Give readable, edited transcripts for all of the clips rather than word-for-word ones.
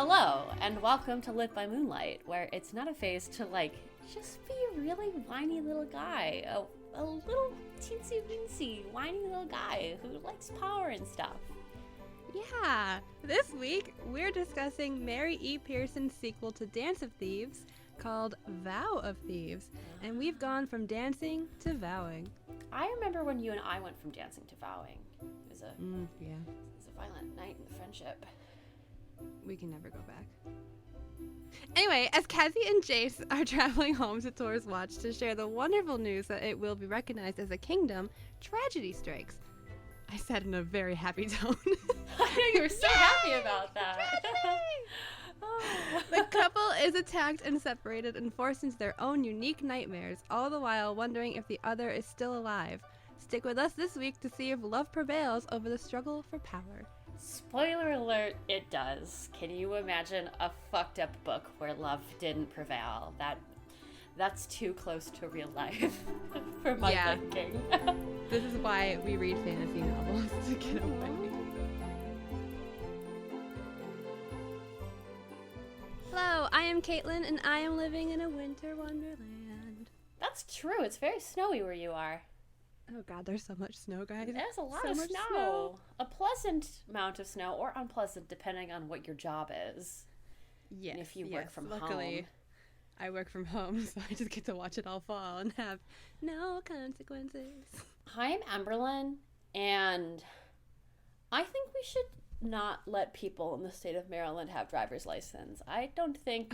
Hello, and welcome to Lit by Moonlight, where it's not a phase to, just be a really whiny little guy. A little teensy-weensy whiny little guy who likes power and stuff. Yeah, this week we're discussing Mary E. Pearson's sequel to Dance of Thieves called Vow of Thieves, and we've gone from dancing to vowing. I remember when you and I went from dancing to vowing. It was a violent night in the friendship. We can never go back. Anyway, as Kazi and Jase are traveling home to Tor's Watch to share the wonderful news that it will be recognized as a kingdom, tragedy strikes. I said in a very happy tone. I know you were so happy about that. The couple is attacked and separated and forced into their own unique nightmares, all the while wondering if the other is still alive. Stick with us this week to see if love prevails over the struggle for power. Spoiler alert, it does. Can you imagine a fucked up book where love didn't prevail? That's too close to real life for my thinking. This is why we read fantasy novels, to get away. Hello, I am Kaitlin, and I am living in a winter wonderland. That's true. It's very snowy where you are. Oh god, there's so much snow, guys. There's a lot of snow. A pleasant amount of snow, or unpleasant, depending on what your job is. Yes. And if you work from Luckily, home. I work from home, so I just get to watch it all fall and have no consequences. I'm Emberlyn, and I think we should not let people in the state of Maryland have driver's license. I don't think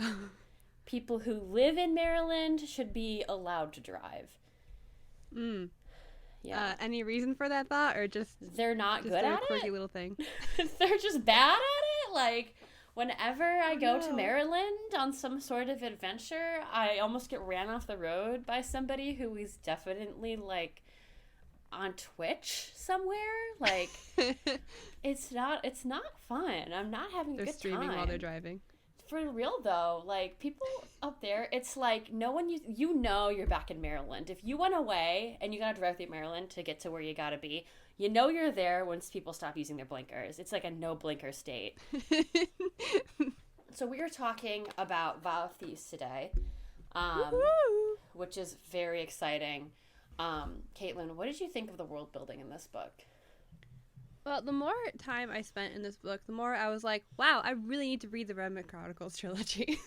people who live in Maryland should be allowed to drive. Yeah. Any reason for that thought, or just they're not good at it? Quirky little thing. They're just bad at it. Like, whenever I go to Maryland on some sort of adventure, I almost get ran off the road by somebody who is definitely on Twitch somewhere. Like, it's not fun. I'm not having a good time. They're streaming while they're driving. For real though, people up there, it's like no one you're back in Maryland. If you went away and you gotta drive through Maryland to get to where you gotta be, you're there once people stop using their blinkers. It's like a no blinker state. So we are talking about Vow of Thieves today, which is very exciting. Kaitlin, what did you think of the world building in this book? Well, the more time I spent in this book, the more I was like, wow, I really need to read the Remnant Chronicles trilogy.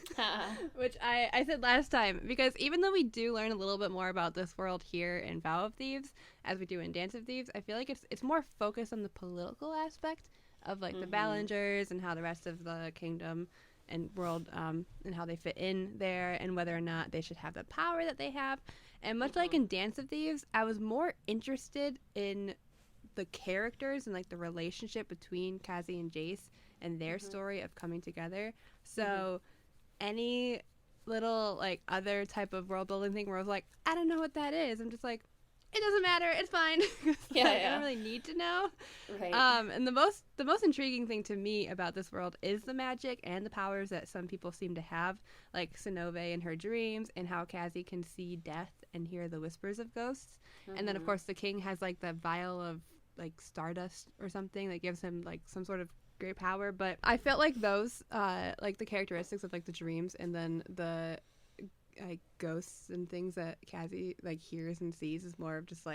Which I said last time, because even though we do learn a little bit more about this world here in Vow of Thieves, as we do in Dance of Thieves, I feel like it's more focused on the political aspect of the Ballengers and how the rest of the kingdom and world and how they fit in there and whether or not they should have the power that they have. And much like in Dance of Thieves, I was more interested in the characters and the relationship between Kazi and Jase and their story of coming together. So any little other type of world building thing where I was like, I don't know what that is, I'm just like, it doesn't matter, it's fine. I don't really need to know. Right. And the most intriguing thing to me about this world is the magic and the powers that some people seem to have, like Sinove and her dreams, and how Kazi can see death and hear the whispers of ghosts. And then of course the king has the vial of stardust or something that gives him some sort of great power. But I felt like those the characteristics of the dreams and then the ghosts and things that Kazi hears and sees is more of just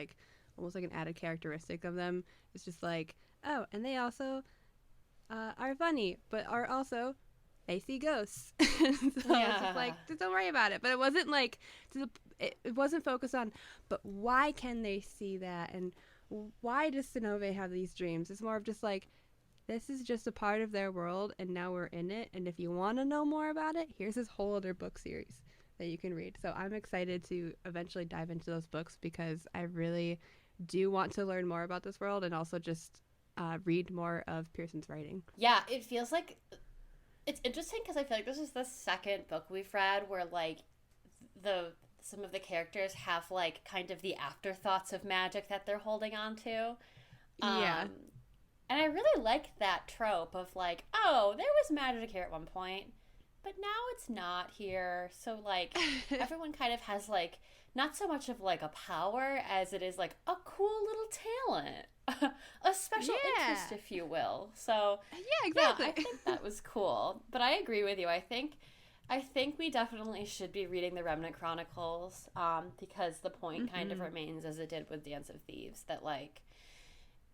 almost an added characteristic of them. It's just oh, and they also are funny, but are also they see ghosts. So it's just don't worry about it. But it wasn't it wasn't focused on, but why can they see that, and why does Sinove have these dreams? It's more of just this is just a part of their world, and now we're in it, and if you want to know more about it, here's this whole other book series that you can read. So I'm excited to eventually dive into those books because I really do want to learn more about this world and also just read more of Pearson's writing. Yeah, it feels like it's interesting because I feel like this is the second book we've read where some of the characters have kind of the afterthoughts of magic that they're holding on to. Yeah. And I really like that trope of oh, there was magic here at one point, but now it's not here. So everyone kind of has not so much of a power as it is a cool little talent. a special interest, if you will. So yeah, exactly. I think that was cool. But I agree with you. I think we definitely should be reading the Remnant Chronicles, because the point kind of remains as it did with Dance of Thieves, that like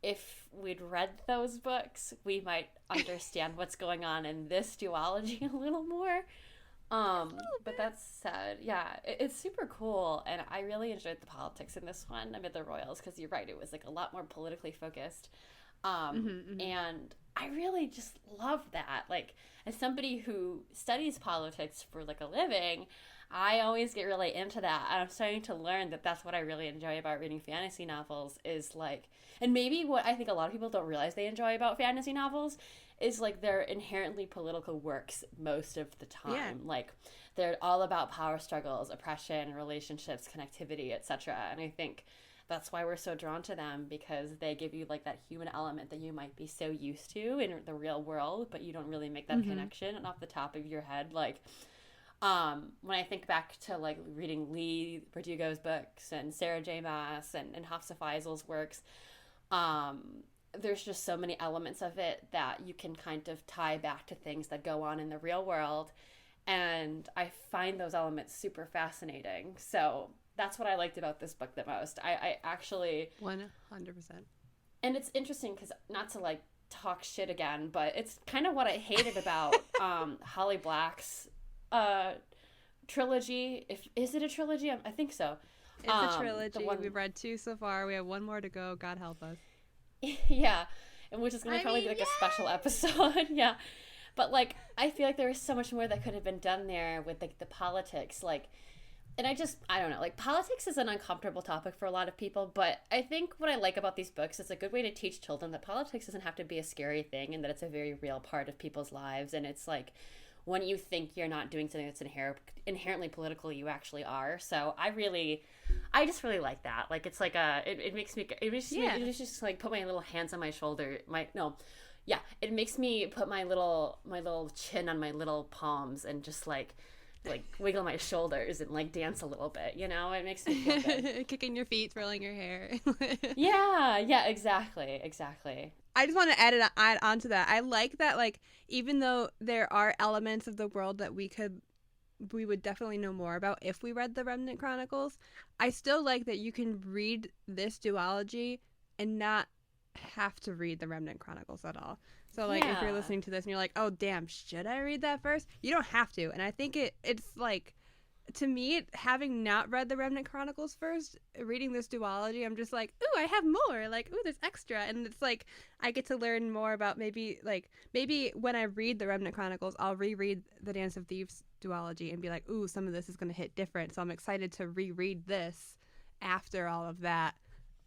if we'd read those books, we might understand what's going on in this duology a little more. But that's sad. Yeah, it's super cool, and I really enjoyed the politics in this one amid the royals, because you're right, it was like a lot more politically focused. And I really just love that. Like, as somebody who studies politics for like a living, I always get really into that. And I'm starting to learn that that's what I really enjoy about reading fantasy novels, is like, and maybe what I think a lot of people don't realize they enjoy about fantasy novels is like they're inherently political works most of the time. Yeah. Like, they're all about power struggles, oppression, relationships, connectivity, etc. And I think that's why we're so drawn to them, because they give you like that human element that you might be so used to in the real world, but you don't really make that connection. And off the top of your head, like, when I think back to like reading Lee Verdugo's books and Sarah J. Maas and Hafsa Faisal's works, there's just so many elements of it that you can kind of tie back to things that go on in the real world. And I find those elements super fascinating. So that's what I liked about this book the most. I actually 100%. And it's interesting because, not to like talk shit again, but it's kind of what I hated about Holly Black's trilogy. Is it a trilogy? I think so. It's a trilogy. We've read 2 so far. We have 1 more to go. God help us. Yeah, and which is going to probably be like a special episode. Yeah, but like I feel like there was so much more that could have been done there with like the politics, like. And I don't know, like, politics is an uncomfortable topic for a lot of people, but I think what I like about these books is a good way to teach children that politics doesn't have to be a scary thing, and that it's a very real part of people's lives. And it's like, when you think you're not doing something that's inherently political, you actually are. So I just really like that. Like, it's like it makes me just like put my little hands on my shoulder. It makes me put my little chin on my little palms and just like wiggle my shoulders and like dance a little bit, you know? It makes me feel good. Kicking your feet, twirling your hair. yeah, exactly. I just want to add on to that. I like that, like, even though there are elements of the world that we would definitely know more about if we read the Remnant Chronicles, I still like that you can read this duology and not have to read the Remnant Chronicles at all. So, like, if you're listening to this and you're like, oh, damn, should I read that first? You don't have to. And I think it's like, to me, having not read the Remnant Chronicles first, reading this duology, I'm just like, ooh, I have more. Like, ooh, there's extra. And it's like, I get to learn more about maybe when I read the Remnant Chronicles, I'll reread the Dance of Thieves duology and be like, ooh, some of this is going to hit different. So I'm excited to reread this after all of that.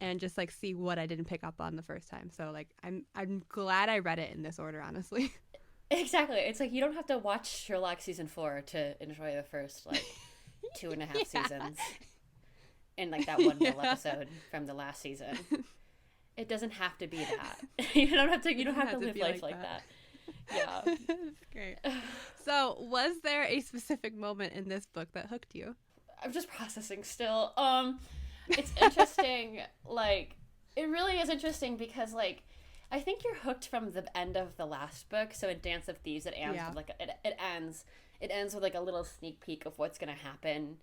And just like see what I didn't pick up on the first time. So like I'm glad I read it in this order, honestly. Exactly. It's like you don't have to watch Sherlock season 4 to enjoy the first like 2.5 seasons. And like that one little episode from the last season. It doesn't have to be that. You don't have to live life like that. Yeah. That's great. So was there a specific moment in this book that hooked you? I'm just processing still. It's interesting, like, it really is interesting because, like, I think you're hooked from the end of the last book. So in Dance of Thieves, it ends with, like, it ends with, like, a little sneak peek of what's going to happen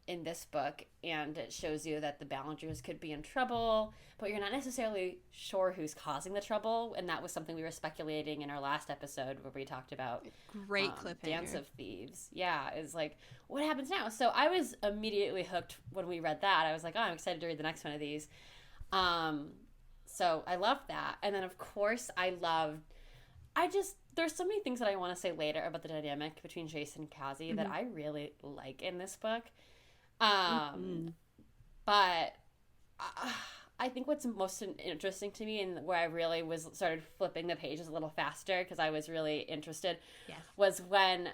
in this book, and it shows you that the Ballengers could be in trouble, but you're not necessarily sure who's causing the trouble, and that was something we were speculating in our last episode where we talked about great cliffhanger. Dance of Thieves. Yeah, is like, what happens now? So I was immediately hooked when we read that. I was like, oh, I'm excited to read the next one of these. So I loved that, and then of course there's so many things that I want to say later about the dynamic between Jase and Kazi that I really like in this book. But I think what's most interesting to me, and where I really started flipping the pages a little faster because I was really interested, was when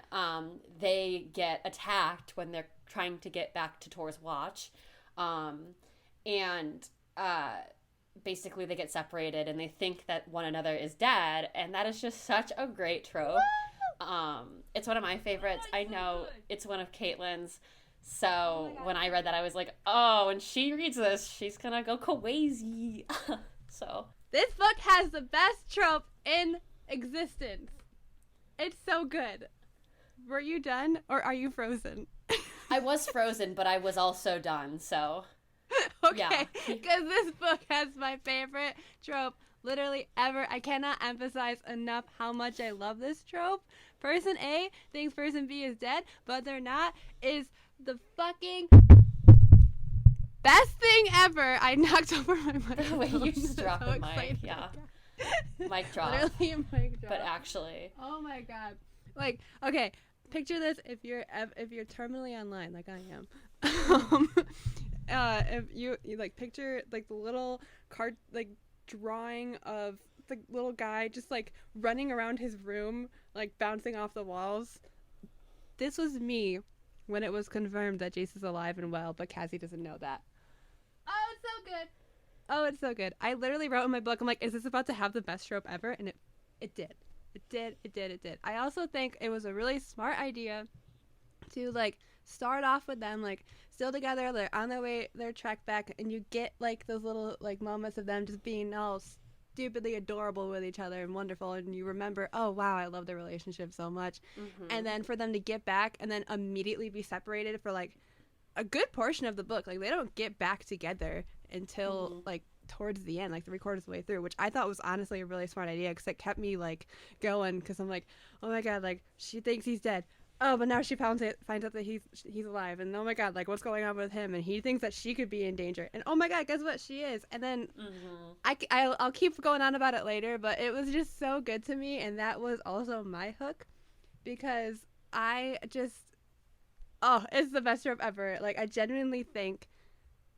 they get attacked when they're trying to get back to Tor's watch. Basically they get separated and they think that one another is dead, and that is just such a great trope. It's one of my favorites. I know it's one of Kaitlin's, So when I read that, I was like, oh, when she reads this, she's gonna go crazy. So this book has the best trope in existence. It's so good. Were you done, or are you frozen? I was frozen, but I was also done, so. Okay, because this book has my favorite trope literally ever. I cannot emphasize enough how much I love this trope. Person A thinks person B is dead, but they're not, is the fucking best thing ever. I knocked over my mic. Wait, you just dropped the mic, yeah. Mic drop. Literally a mic drop. But actually. Oh my god. Like, okay, picture this if you're terminally online, like I am. If you like picture like the little card like drawing of the little guy just like running around his room, like bouncing off the walls. This was me when it was confirmed that Jase is alive and well, but Kazi doesn't know that. Oh, it's so good. Oh, it's so good. I literally wrote in my book, I'm like, is this about to have the best trope ever? And it did. It did. I also think it was a really smart idea to like start off with them like still together, they're on their way, their trek back, and you get like those little like moments of them just being all stupidly adorable with each other and wonderful, and you remember, oh wow, I love their relationship so much. And then for them to get back and then immediately be separated for like a good portion of the book, like they don't get back together until like towards the end, like 3/4 of the way through, which I thought was honestly a really smart idea because it kept me like going, because I'm like, oh my god, like she thinks he's dead, oh but now she finds out that he's alive, and oh my god, like what's going on with him, and he thinks that she could be in danger, and oh my god, guess what, she is. And then I'll keep going on about it later, but it was just so good to me, and that was also my hook, because I just it's the best trope ever. Like I genuinely think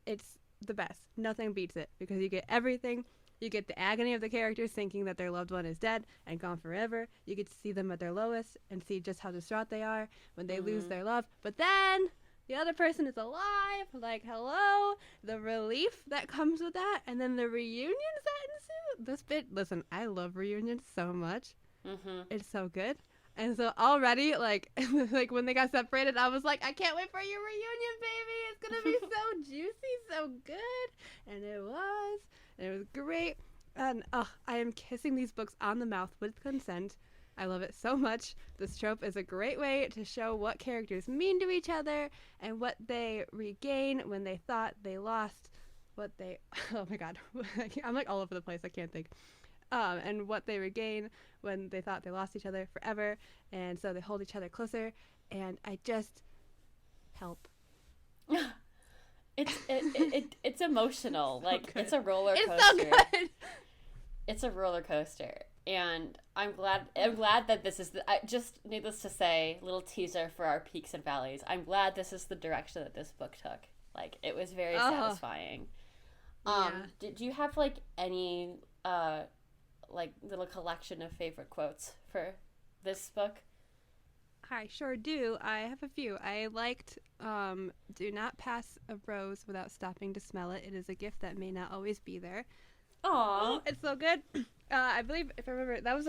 it's the best. Nothing beats it, because you get everything. You get the agony of the characters thinking that their loved one is dead and gone forever. You get to see them at their lowest and see just how distraught they are when they lose their love. But then the other person is alive. Like, hello, the relief that comes with that, and then the reunions that ensue. This bit, listen, I love reunions so much. It's so good. And so already, like, like when they got separated, I was like, I can't wait for your reunion, baby. It's gonna be so juicy, so good. And it was. And it was great. And I am kissing these books on the mouth with consent. I love it so much. This trope is a great way to show what characters mean to each other and what they regain when they thought they lost what they... Oh my god. I'm like all over the place. I can't think. And what they regain when they thought they lost each other forever. And so they hold each other closer. And I just help. It's emotional. Like, it's a roller coaster. It's so good. It's a roller coaster. And I'm glad that this is just needless to say, little teaser for our peaks and valleys. I'm glad this is the direction that this book took. Like, it was very satisfying. Did you have like any like little collection of favorite quotes for this book? I sure do. I have a few. I liked, do not pass a rose without stopping to smell it. It is a gift that may not always be there. Aww. It's so good. I believe, if I remember, that was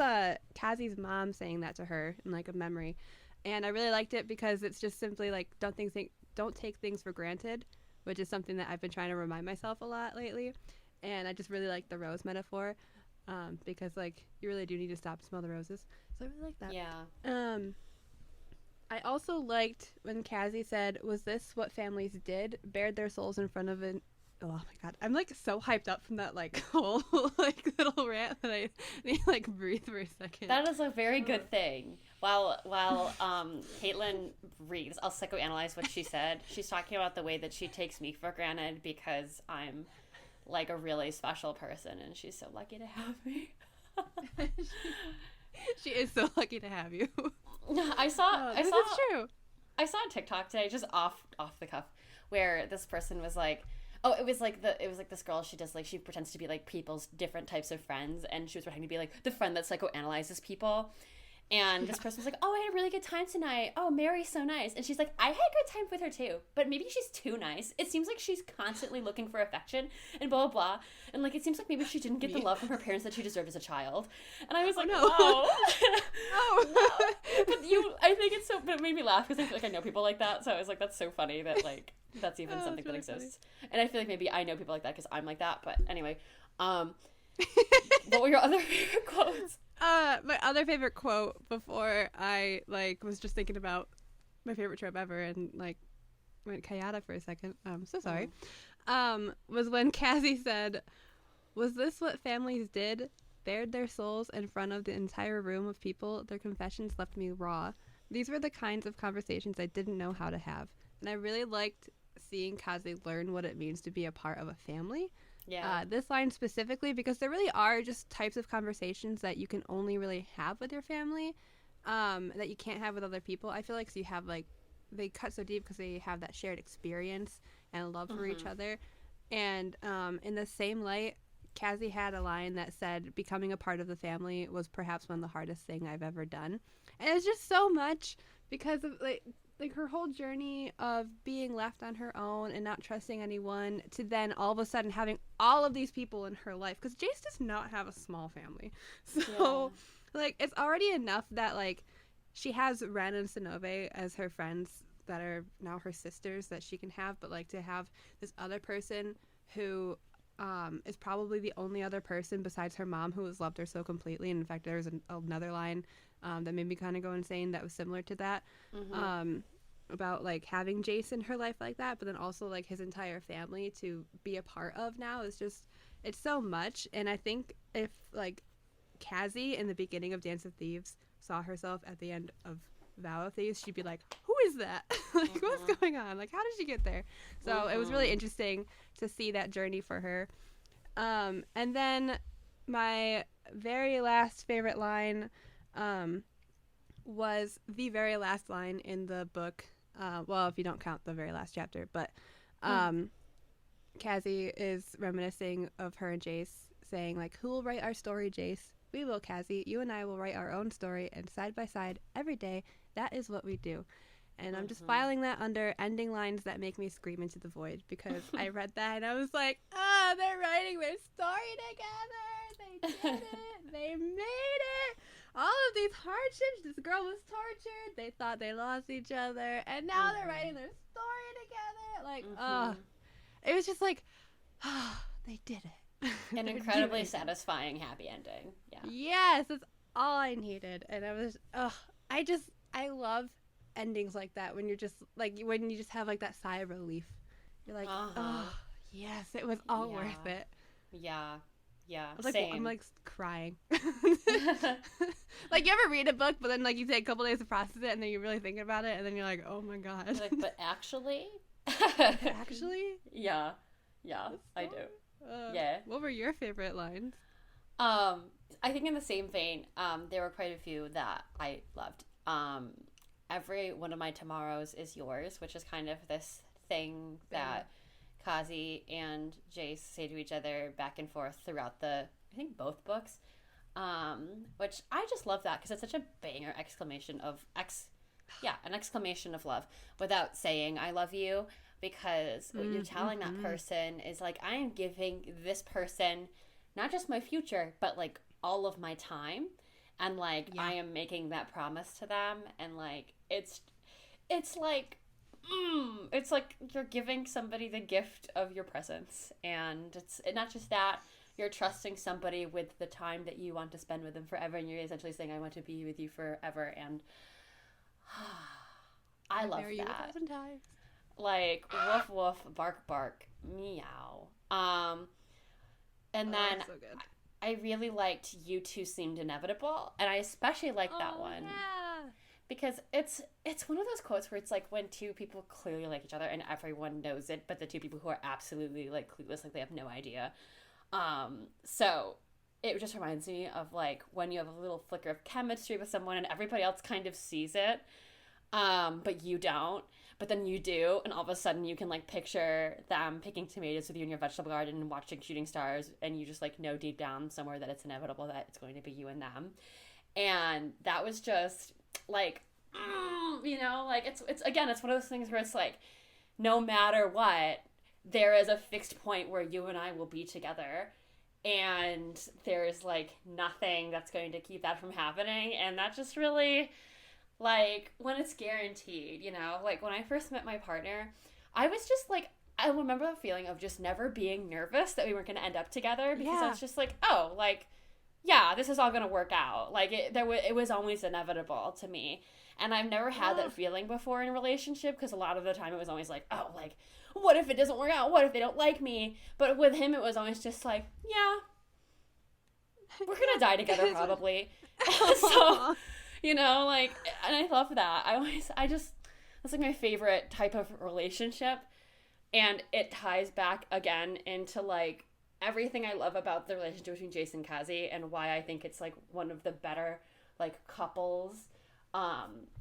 Kazi's mom saying that to her in like a memory. And I really liked it because it's just simply like, don't take things for granted, which is something that I've been trying to remind myself a lot lately. And I just really like the rose metaphor, because like you really do need to stop and smell the roses. So I really like that. Yeah. I also liked when Kazi said, was this what families did? Bared their souls in front of an... Oh my god. I'm like so hyped up from that like whole like little rant that I need to like breathe for a second. That is a very good thing. While Kaitlin reads, I'll psychoanalyze what she said. She's talking about the way that she takes me for granted because I'm like a really special person and she's so lucky to have me. She is so lucky to have you. I saw true. I saw a TikTok today, just off the cuff, where this person was like, oh, it was like this girl, she pretends to be like people's different types of friends, and she was pretending to be like the friend that psychoanalyzes people. And this person's like, oh, I had a really good time tonight. Oh, Mary's so nice. And she's like, I had a good time with her too. But maybe she's too nice. It seems like she's constantly looking for affection and blah, blah, blah. And like, it seems like maybe she didn't get the love from her parents that she deserved as a child. And I was like, no. Whoa. No. But I think it's so, but it made me laugh because I feel like I know people like that. So I was like, that's so funny that like, that's even something that exists. Funny. And I feel like maybe I know people like that because I'm like that. But anyway, what were your other favorite quotes? My other favorite quote before I like was just thinking about my favorite trope ever and like went Kayada for a second. So sorry. Was when Kazi said, "Was this what families did? Bared their souls in front of the entire room of people. Their confessions left me raw. These were the kinds of conversations I didn't know how to have." And I really liked seeing Kazi learn what it means to be a part of a family. Yeah. This line specifically, because there really are just types of conversations that you can only really have with your family, that you can't have with other people. I feel like so you have like they cut so deep because they have that shared experience and love for each other. And in the same light, Kazi had a line that said, "Becoming a part of the family was perhaps one of the hardest thing I've ever done," and it's just so much because of like her whole journey of being left on her own and not trusting anyone to then all of a sudden having all of these people in her life, because Jase does not have a small family. So like it's already enough that like she has Ren and Sonove as her friends that are now her sisters that she can have, but like to have this other person who is probably the only other person besides her mom who has loved her so completely. And in fact, there's another line that made me kind of go insane that was similar to that, about like having Jase in her life like that, but then also like his entire family to be a part of now is just, it's so much. And I think if like Kazi in the beginning of Dance of Thieves saw herself at the end of Vow of Thieves, she'd be like, who is that? Like what's going on? Like how did she get there? So it was really interesting to see that journey for her. And then my very last favorite line was the very last line in the book. Well, if you don't count the very last chapter, but Kazi is reminiscing of her and Jase, saying like, "Who will write our story, Jase? We will, Kazi. You and I will write our own story, and side by side, every day, that is what we do." And I'm just filing that under ending lines that make me scream into the void, because I read that and I was like, they're writing their story together. They did it. They made it. All of these hardships, this girl was tortured. They thought they lost each other, and now they're writing their story together. Like, it was just like, they did it. An incredibly satisfying happy ending. Yeah. Yes, that's all I needed. And I was, I love endings like that when you're just like, when you just have like that sigh of relief. You're like, oh, yes, it was all worth it. Yeah. Yeah, same. I'm like crying. Like you ever read a book, but then like you take a couple days to process it, and then you're really thinking about it, and then you're like, oh my god. You're like, but actually, yeah, I do. Yeah. What were your favorite lines? I think in the same vein, there were quite a few that I loved. Every one of my tomorrows is yours, which is kind of this thing that Kazi and Jase say to each other back and forth throughout I think both books, which I just love that because it's such a banger exclamation of an exclamation of love without saying I love you, because what you're telling that person is like, I am giving this person not just my future but like all of my time, and like I am making that promise to them, and like it's like it's like you're giving somebody the gift of your presence, and it's not just that, you're trusting somebody with the time that you want to spend with them forever, and you're essentially saying I want to be with you forever. And I love that. Like woof woof, bark bark, meow. And then so good. I really liked You Two Seemed Inevitable, and I especially liked that one. Yeah. Because it's one of those quotes where it's like when two people clearly like each other and everyone knows it, but the two people who are absolutely like clueless, like they have no idea. So it just reminds me of like when you have a little flicker of chemistry with someone and everybody else kind of sees it, but you don't. But then you do, and all of a sudden you can like picture them picking tomatoes with you in your vegetable garden and watching shooting stars, and you just like know deep down somewhere that it's inevitable that it's going to be you and them. And that was just like, you know, like it's again, it's one of those things where it's like, no matter what, there is a fixed point where you and I will be together, and there's like nothing that's going to keep that from happening. And that just really, like, when it's guaranteed, you know, like when I first met my partner, I was just like, I remember the feeling of just never being nervous that we weren't going to end up together, because I was just like, oh, like, yeah, this is all going to work out. Like, it was always inevitable to me. And I've never had that feeling before in a relationship, because a lot of the time it was always like, oh, like, what if it doesn't work out? What if they don't like me? But with him, it was always just like, yeah, we're going to die together probably. So, you know, like, and I love that. That's like my favorite type of relationship. And it ties back again into like everything I love about the relationship between Jase and Kazi, and why I think it's like one of the better like couples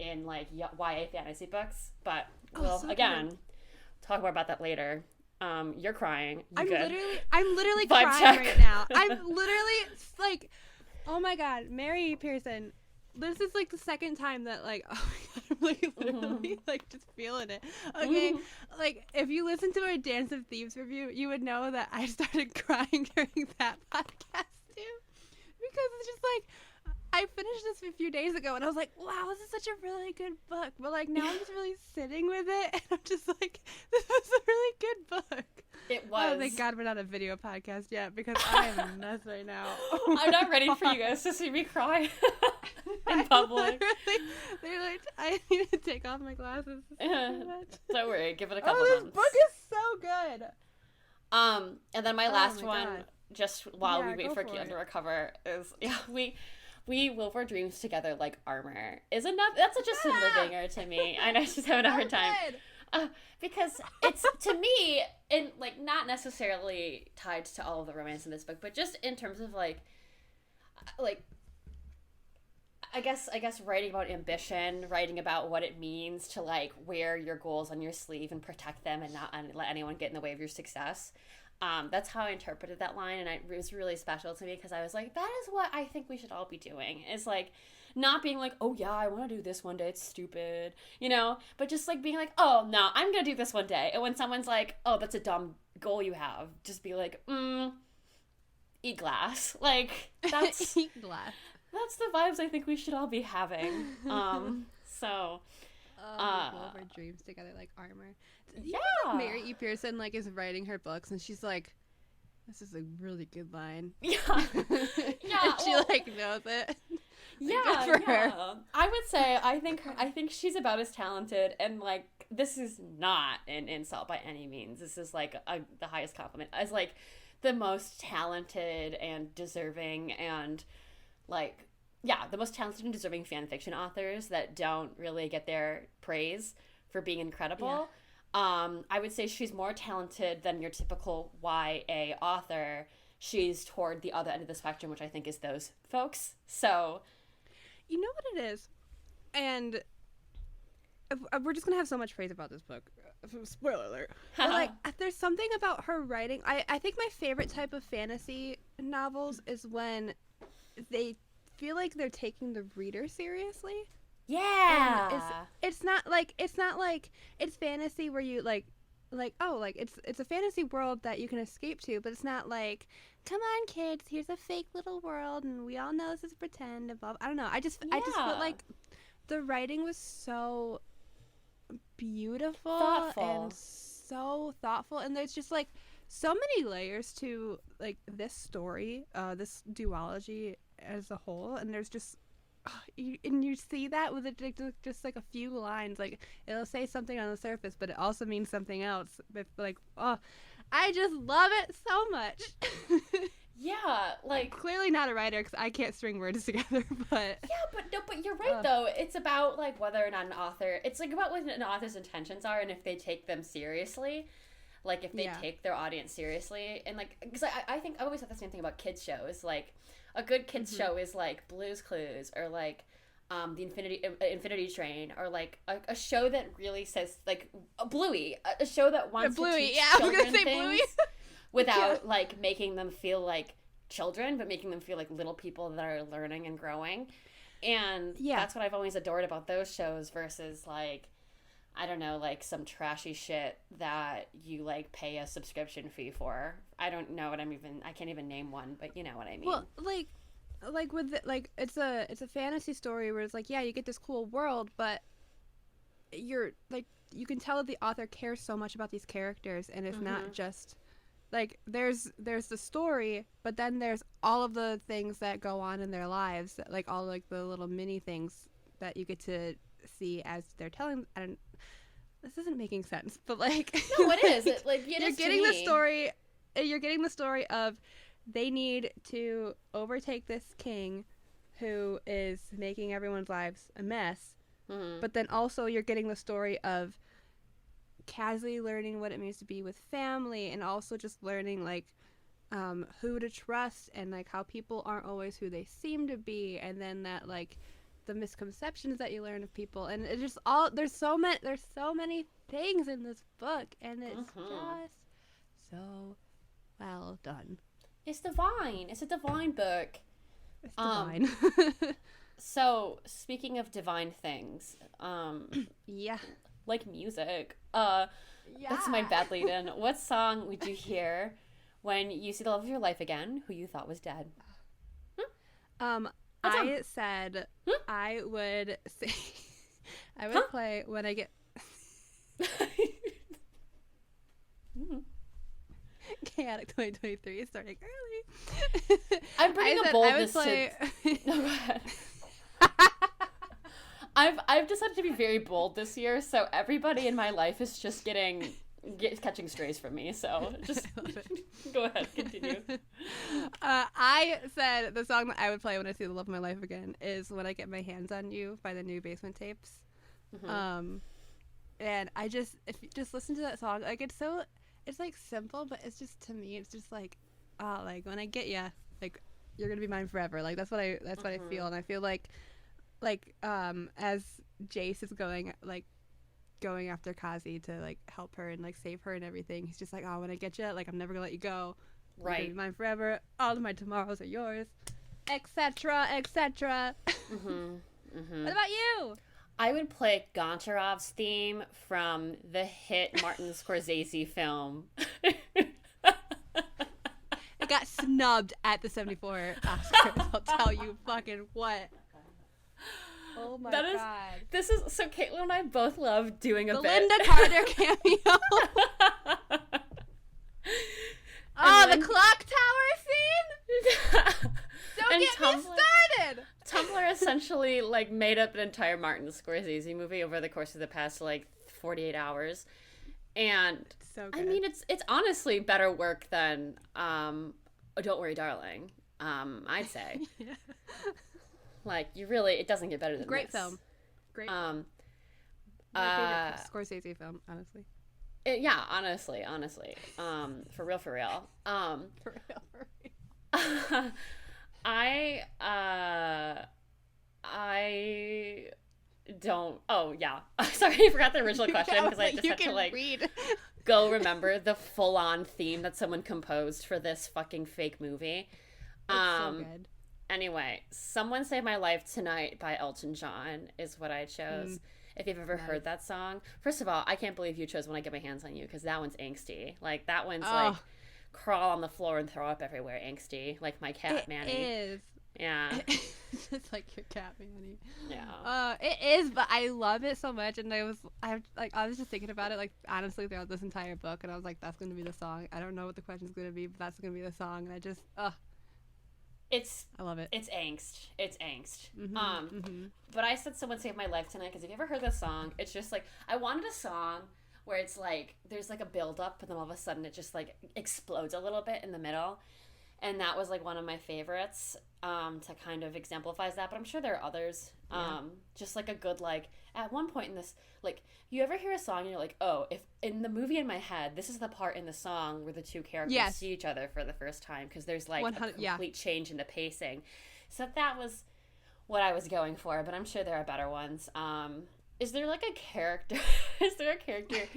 in like YA fantasy books. But we'll again talk more about that later. You're crying. I'm literally crying right now. I'm literally like, oh my god, Mary Pearson. This is like the second time that like, oh my god, I'm like literally like just feeling it. Okay, like if you listen to our Dance of Thieves review, you would know that I started crying during that podcast too, because it's just like, I finished this a few days ago and I was like, wow, this is such a really good book. But like now I'm just really sitting with it, and I'm just like, this was a really good book. It was. Oh, thank God we're not a video podcast yet, because I am a mess right now. I'm not ready for you guys to see me cry in public. They're like, I need to take off my glasses. Don't worry, give it a couple months. This book is so good. And then my last one, God. Just while we wait for Kaitlin to recover, is we will wear dreams together like armor. Is enough. That's just a living to me. I know she's having a hard time. Because it's, to me, in like not necessarily tied to all of the romance in this book, but just in terms of like I guess writing about ambition, writing about what it means to like wear your goals on your sleeve and protect them and not let anyone get in the way of your success. That's how I interpreted that line, and it was really special to me, because I was like, that is what I think we should all be doing. Is like not being like, oh yeah, I want to do this one day, it's stupid, you know, but just like being like, oh no, I'm gonna do this one day. And when someone's like, oh, that's a dumb goal you have, just be like, eat glass. Like, that's eat glass. That's the vibes I think we should all be having. So we'll wear dreams together like armor. You know, Mary E. Pearson like is writing her books, and she's like, this is a really good line. Yeah. And she like knows it. Yeah, good for her. I would say I think she's about as talented, and like this is not an insult by any means. This is like the highest compliment, as like the most talented and deserving and like the most talented and deserving fan fiction authors that don't really get their praise for being incredible. I would say she's more talented than your typical YA author. She's toward the other end of the spectrum, which I think is those folks. So, you know what it is? And we're just going to have so much praise about this book. Spoiler alert. But, like, there's something about her writing. I think my favorite type of fantasy novels is when they feel like they're taking the reader seriously. Yeah. It's not like it's fantasy where you like it's a fantasy world that you can escape to, but it's not like, come on kids, here's a fake little world and we all know this is pretend and blah. I don't know. I just felt like the writing was so beautiful and so thoughtful, and there's just like so many layers to like this story, this duology as a whole, and there's just you see that with just like a few lines, like it'll say something on the surface, but it also means something else. But like, I just love it so much. Yeah, like I'm clearly not a writer because I can't string words together, but but you're right though. It's about like whether or not an author. It's like about what an author's intentions are and if they take them seriously. Like if they take their audience seriously, and like because I think I always thought the same thing about kids shows. Like a good kids show is like Blue's Clues or like the Infinity Train, or like a show that really says like Bluey, a show that wants to teach children things without like making them feel like children, but making them feel like little people that are learning and growing. And Yeah. that's what I've always adored about those shows versus, like, I don't know, like some trashy shit that you like pay a subscription fee for. I don't know what I can't even name one, but you know what I mean. Well, like with it's a fantasy story where it's like, yeah, you get this cool world, but you're like, you can tell that the author cares so much about these characters, and it's not just like there's the story, but then there's all of the things that go on in their lives, like all like the little mini things that you get to see as they're telling. This isn't making sense, but like no, it is. You're getting the story. You're getting the story of they need to overtake this king who is making everyone's lives a mess. But then also you're getting the story of Kazi learning what it means to be with family, and also just learning like who to trust, and like how people aren't always who they seem to be, and then that like the misconceptions that you learn of people, and it just all there's so many things in this book, and it's just so well done. It's divine. It's a divine book. It's divine. So speaking of divine things, yeah, like music, that's my bad lead in. What song would you hear when you see the love of your life again, who you thought was dead? I said I would say I would play when I get Chaotic 2023 is starting early. I'm bringing a boldness to... No, go ahead. I've decided to be very bold this year, so everybody in my life is just catching strays from me, so just go ahead, continue. I said the song that I would play when I see the love of my life again is When I Get My Hands on You by the New Basement Tapes. And if you just listen to that song, like it's like simple, but it's just, to me, it's just like, like when I get you, like you're gonna be mine forever. Like that's what I feel, and I feel like as Jase is going after Kazi to like help her and like save her and everything, he's just like, oh, when I get you, like I'm never gonna let you go. You're gonna be mine forever. All of my tomorrows are yours, etc., etc. What about you? I would play Goncharov's theme from the hit Martin Scorsese film. It got snubbed at the 74 Oscars. I'll tell you fucking what. Oh my god. So Kaitlin and I both love doing a the bit. Linda Carter cameo. The clock tower scene? Don't get me started! Tumblr essentially like made up an entire Martin Scorsese movie over the course of the past like 48 hours. And so good. I mean it's honestly better work than Don't Worry Darling, I'd say. Yeah. Like it doesn't get better than Great this. film. Great film. My favorite Scorsese film, honestly. Honestly. For real. For real. I don't. Oh yeah. Sorry, I forgot the original question because I just had to read. Go remember the full-on theme that someone composed for this fucking fake movie. It's so good. Anyway, Someone Saved My Life Tonight by Elton John is what I chose. If you've ever heard that song, first of all, I can't believe you chose When I Get My Hands on You, because that one's angsty. Like that one's like crawl on the floor and throw up everywhere angsty, like my cat Manny. It is. Yeah. It's like your cat Manny. Yeah. It is, but I love it so much, and I was just thinking about it like honestly throughout this entire book, and I was like, that's gonna be the song. I don't know what the question's gonna be, but that's gonna be the song, and I just I love it. It's angst. But I said Someone Saved My Life Tonight because if you ever heard this song, it's just like I wanted a song where it's like there's like a build up, but then all of a sudden it just like explodes a little bit in the middle, and that was like one of my favorites to kind of exemplifies that. But I'm sure there are others. Just like a good like at one point in this, like you ever hear a song and you're like, oh, if in the movie in my head, this is the part in the song where the two characters see each other for the first time because there's like a complete change in the pacing. So that was what I was going for, but I'm sure there are better ones. Is there like a character? Is there a character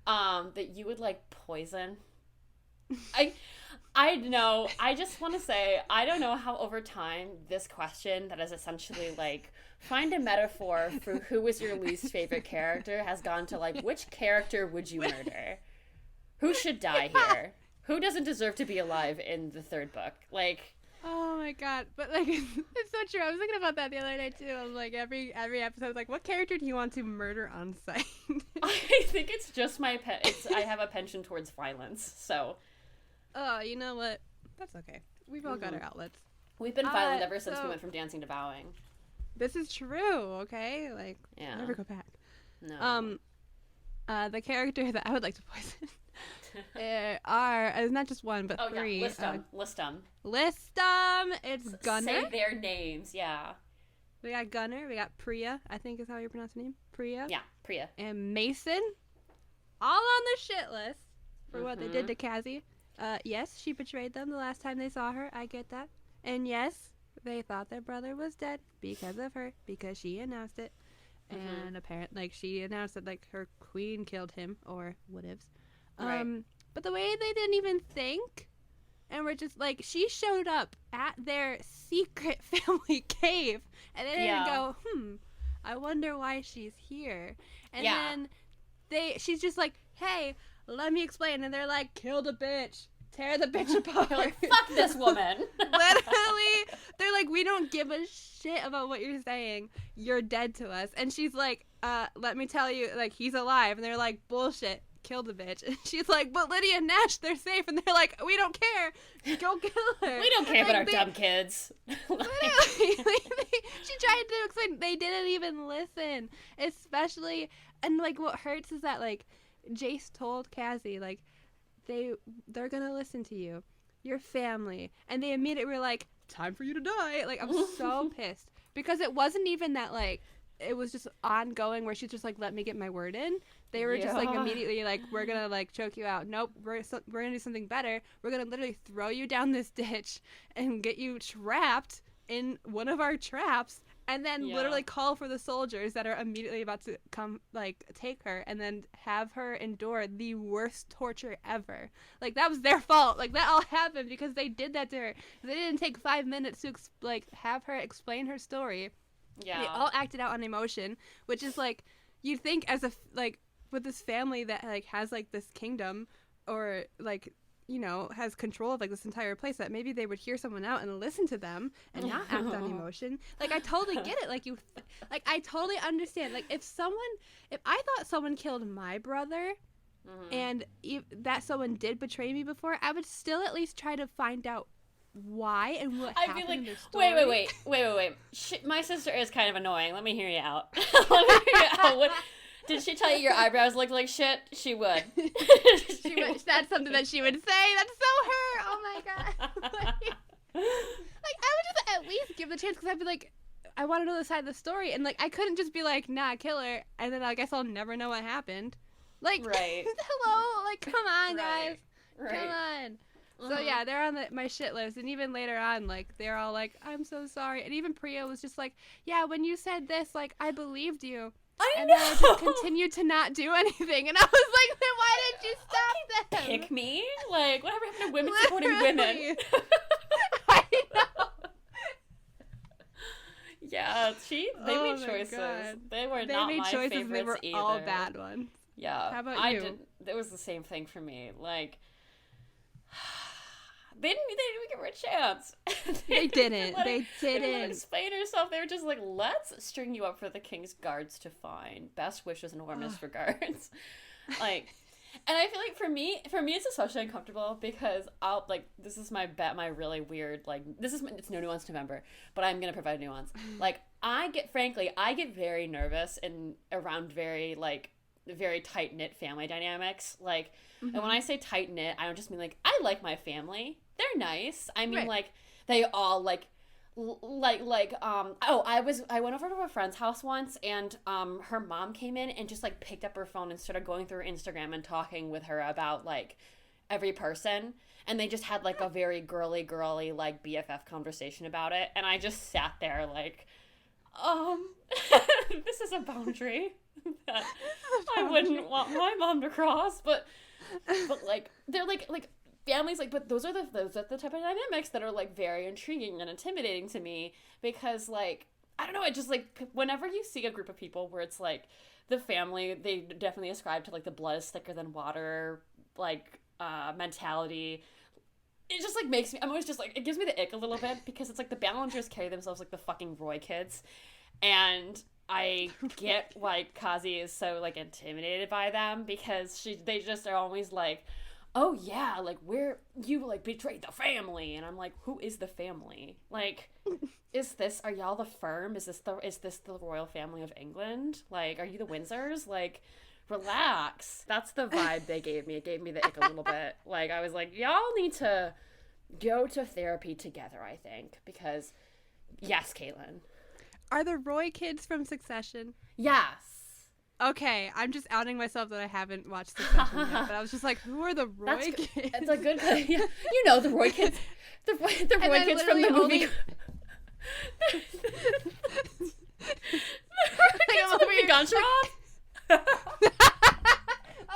that you would like poison? I know. I just want to say, I don't know how over time this question that is essentially like, find a metaphor for who is your least favorite character has gone to like, which character would you murder? Who should die here? Who doesn't deserve to be alive in the third book? Like, oh my god. But like, it's so true. I was thinking about that the other day too. I was like, every episode, like, what character do you want to murder on sight? I think it's just my I have a penchant towards violence, so. Oh, you know what? That's okay. We've all got our outlets. We've been violent ever since we went from dancing to vowing. This is true, okay? Like, never go back. No. The character that I would like to poison are not just one, but three. Yeah. List them. It's Gunner. Say their names, yeah. We got Gunner. We got Priya, I think is how you pronounce her name. Priya. Yeah, Priya. And Mason. All on the shit list for what they did to Kazi. Yes, she betrayed them the last time they saw her. I get that. And yes, they thought their brother was dead because of her, because she announced it. And apparently, like, she announced that, like, her queen killed him, or whatevs. Right. But the way they didn't even think, and were just, like, she showed up at their secret family cave, and they didn't go, I wonder why she's here. And then she's just like, hey, let me explain. And they're like, kill the bitch. Tear the bitch apart. You're like, fuck this woman. Literally, they're like, we don't give a shit about what you're saying. You're dead to us. And she's like, let me tell you, like, he's alive. And they're like, bullshit. Kill the bitch. And she's like, but Lydia and Nash, they're safe. And they're like, we don't care. Go kill her. We don't care about our dumb kids. Literally, she tried to explain. They didn't even listen. Especially, and, like, what hurts is that, like, Jase told Kazi, like, they're gonna listen to you, your family, and they immediately were like, time for you to die. Like, I'm so pissed because it wasn't even that, like, it was just ongoing where she's just like, let me get my word in. They were just like immediately like, we're gonna like choke you out. Nope, we're gonna do something better. We're gonna literally throw you down this ditch and get you trapped in one of our traps, and then literally call for the soldiers that are immediately about to come, like, take her, and then have her endure the worst torture ever. Like, that was their fault. Like, that all happened because they did that to her. They didn't take 5 minutes to, like, have her explain her story. Yeah. They all acted out on emotion, which is, like, you'd think as a, like, with this family that, like, has, like, this kingdom, or, like, you know, has control of, like, this entire place, that maybe they would hear someone out and listen to them and not act on emotion. Like, I totally get it. Like, I totally understand. Like, if I thought someone killed my brother and if that someone did betray me before, I would still at least try to find out why and what happened in their story. Wait. My sister is kind of annoying. Let me hear you out. Let me hear you out. What... Did she tell you your eyebrows looked like shit? She would. That's something that she would say. That's so her. Oh my god. Like, I would just at least give the chance, because I'd be like, I want to know the side of the story, and, like, I couldn't just be like, nah, kill her, and then I guess I'll never know what happened. Like, hello, like, come on, guys, come on. So yeah, they're on my shit list, and even later on, like, they're all like, I'm so sorry, and even Priya was just like, yeah, when you said this, like, I believed you. And then I just continued to not do anything. And I was like, then why didn't you stop them? Pick me? Like, whatever happened to women supporting women? I know. Yeah, they made choices. God. They were not my favorites either. They were all bad ones. Yeah. How about you? It was the same thing for me. Like, they didn't give her a chance. They didn't. They didn't let her explain herself. They were just like, let's string you up for the king's guards to find. Best wishes and warmest regards. Like, and I feel like for me it's especially uncomfortable because this is my really weird, like, it's no nuance November, but I'm gonna provide a nuance. Like, I get very nervous and around very tight-knit family dynamics, like, and when I say tight-knit, I don't just mean, like, I like my family, they're nice, I mean, like, they all, I went over to a friend's house once, and her mom came in and just, like, picked up her phone and started going through her Instagram and talking with her about, like, every person, and they just had, like, a very girly, like, BFF conversation about it, and I just sat there, like, this is a boundary that I wouldn't want my mom to cross, but like, they're like families, like, but those are the type of dynamics that are, like, very intriguing and intimidating to me, because, like, I don't know, it just, like, whenever you see a group of people where it's, like, the family, they definitely ascribe to, like, the blood is thicker than water, like, mentality. It just, like, makes me, I'm always just, like, it gives me the ick a little bit, because it's, like, the Ballengers carry themselves like the fucking Roy kids, and I get why Kazi is so, like, intimidated by them, because they just are always, like, oh, yeah, like, you, like, betrayed the family, and I'm like, who is the family? Like, are y'all the firm? Is this the royal family of England? Like, are you the Windsors? Like, relax. That's the vibe they gave me. It gave me the ick a little bit. Like, I was like, y'all need to go to therapy together, I think, because, yes, Kaitlin. Are the Roy kids from Succession? Yes. Okay, I'm just outing myself that I haven't watched Succession yet, but I was just like, who are the Roy kids? It's a good, yeah, you know, the Roy kids, the Roy kids from the movie. Oh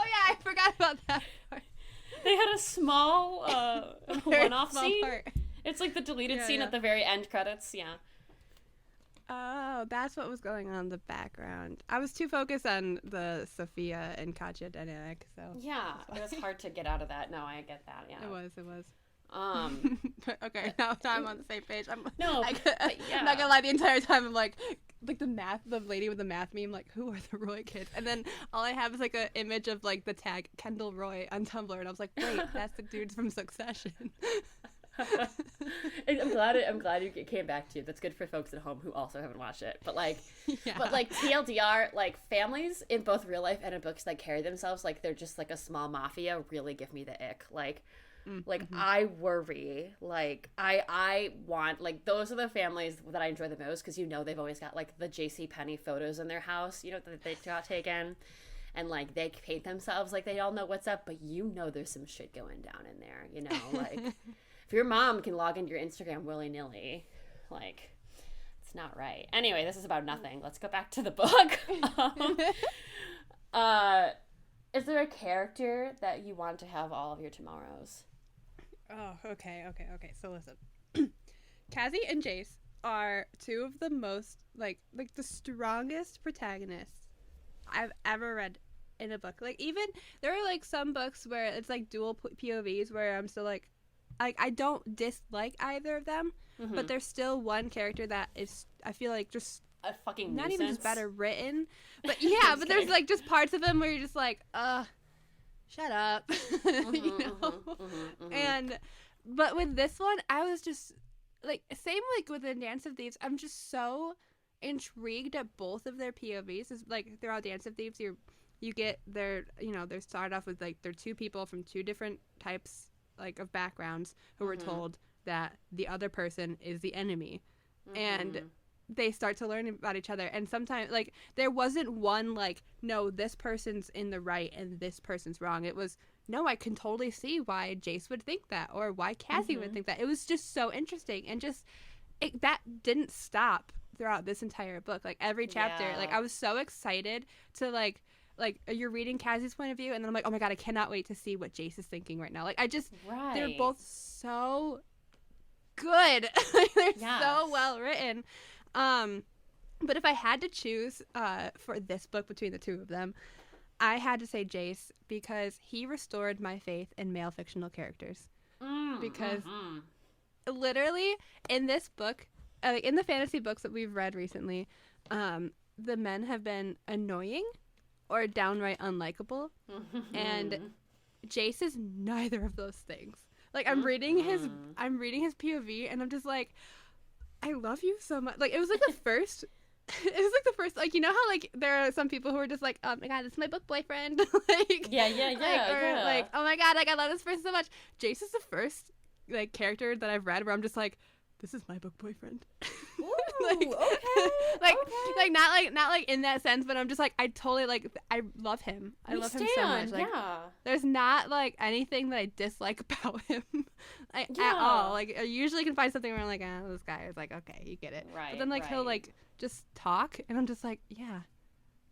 yeah, I forgot about that part. They had a small one-off scene. Part. It's like the deleted scene at the very end credits. Yeah. Oh, that's what was going on in the background. I was too focused on the Sophia and Katya dynamic, so yeah, it was hard to get out of that. No, I get that. Yeah, it was. Okay, but, now I'm on the same page. I'm not gonna lie. The entire time I'm like the lady with the math meme, like, who are the Roy kids? And then all I have is like an image of like the tag Kendall Roy on Tumblr, and I was like, wait, that's the dudes from Succession. I'm glad you came back to. That's good for folks at home who also haven't watched it. But like, TLDR, like, families in both real life and in books that carry themselves like they're just like a small mafia really give me the ick. Like, I worry. Like, I want, like, those are the families that I enjoy the most, because, you know, they've always got like the J.C. Penney photos in their house, you know, that they got taken. And, like, they paint themselves like they all know what's up, but you know there's some shit going down in there, you know? Like, if your mom can log into your Instagram willy-nilly, like, it's not right. Anyway, this is about nothing. Let's go back to the book. Is there a character that you want to have all of your tomorrows? Oh, okay. So listen. Kazi and Jase are two of the most, like the strongest protagonists I've ever read in a book. Like, even there are like some books where it's like dual POVs where I'm still like I don't dislike either of them, but there's still one character that is, I feel like, just a fucking not nuisance. even just better written, but yeah, but there's like just parts of them where you're just like, shut up, you know. And but with this one, I was just like, same like with the Dance of Thieves, I'm just so intrigued at both of their POVs. Is like throughout Dance of Thieves, you get their, you know, they start off with like they're two people from two different types like of backgrounds who were told that the other person is the enemy, and they start to learn about each other. And sometimes, like, there wasn't one like, no, this person's in the right and this person's wrong. It was, no, I can totally see why Jase would think that, or why Kazi would think that. It was just so interesting, and just that didn't stop throughout this entire book. Like, every chapter, like, I was so excited to like you're reading Kazi's point of view, and then I'm like, oh my god, I cannot wait to see what Jase is thinking right now. Like, I just, they're both so good. They're so well written. But if I had to choose for this book between the two of them, I had to say Jase, because he restored my faith in male fictional characters. Because literally in this book, in the fantasy books that we've read recently, the men have been annoying or downright unlikable, and Jase is neither of those things. Like, I'm reading his POV, and I'm just like, I love you so much. Like, it was like the first, like, you know how like there are some people who are just like, oh my god, this is my book boyfriend. Like, like, oh my god, like, I love this person so much. Jase is the first like character that I've read where I'm just like, this is my book boyfriend. Ooh, like, okay. like not like in that sense, but I'm just like, I totally like, I love him. I love him so much. Like, there's not like anything that I dislike about him at all. Like, I usually can find something where I'm like, this guy is like, okay, you get it. Right. But then like he'll like just talk, and I'm just like, yeah,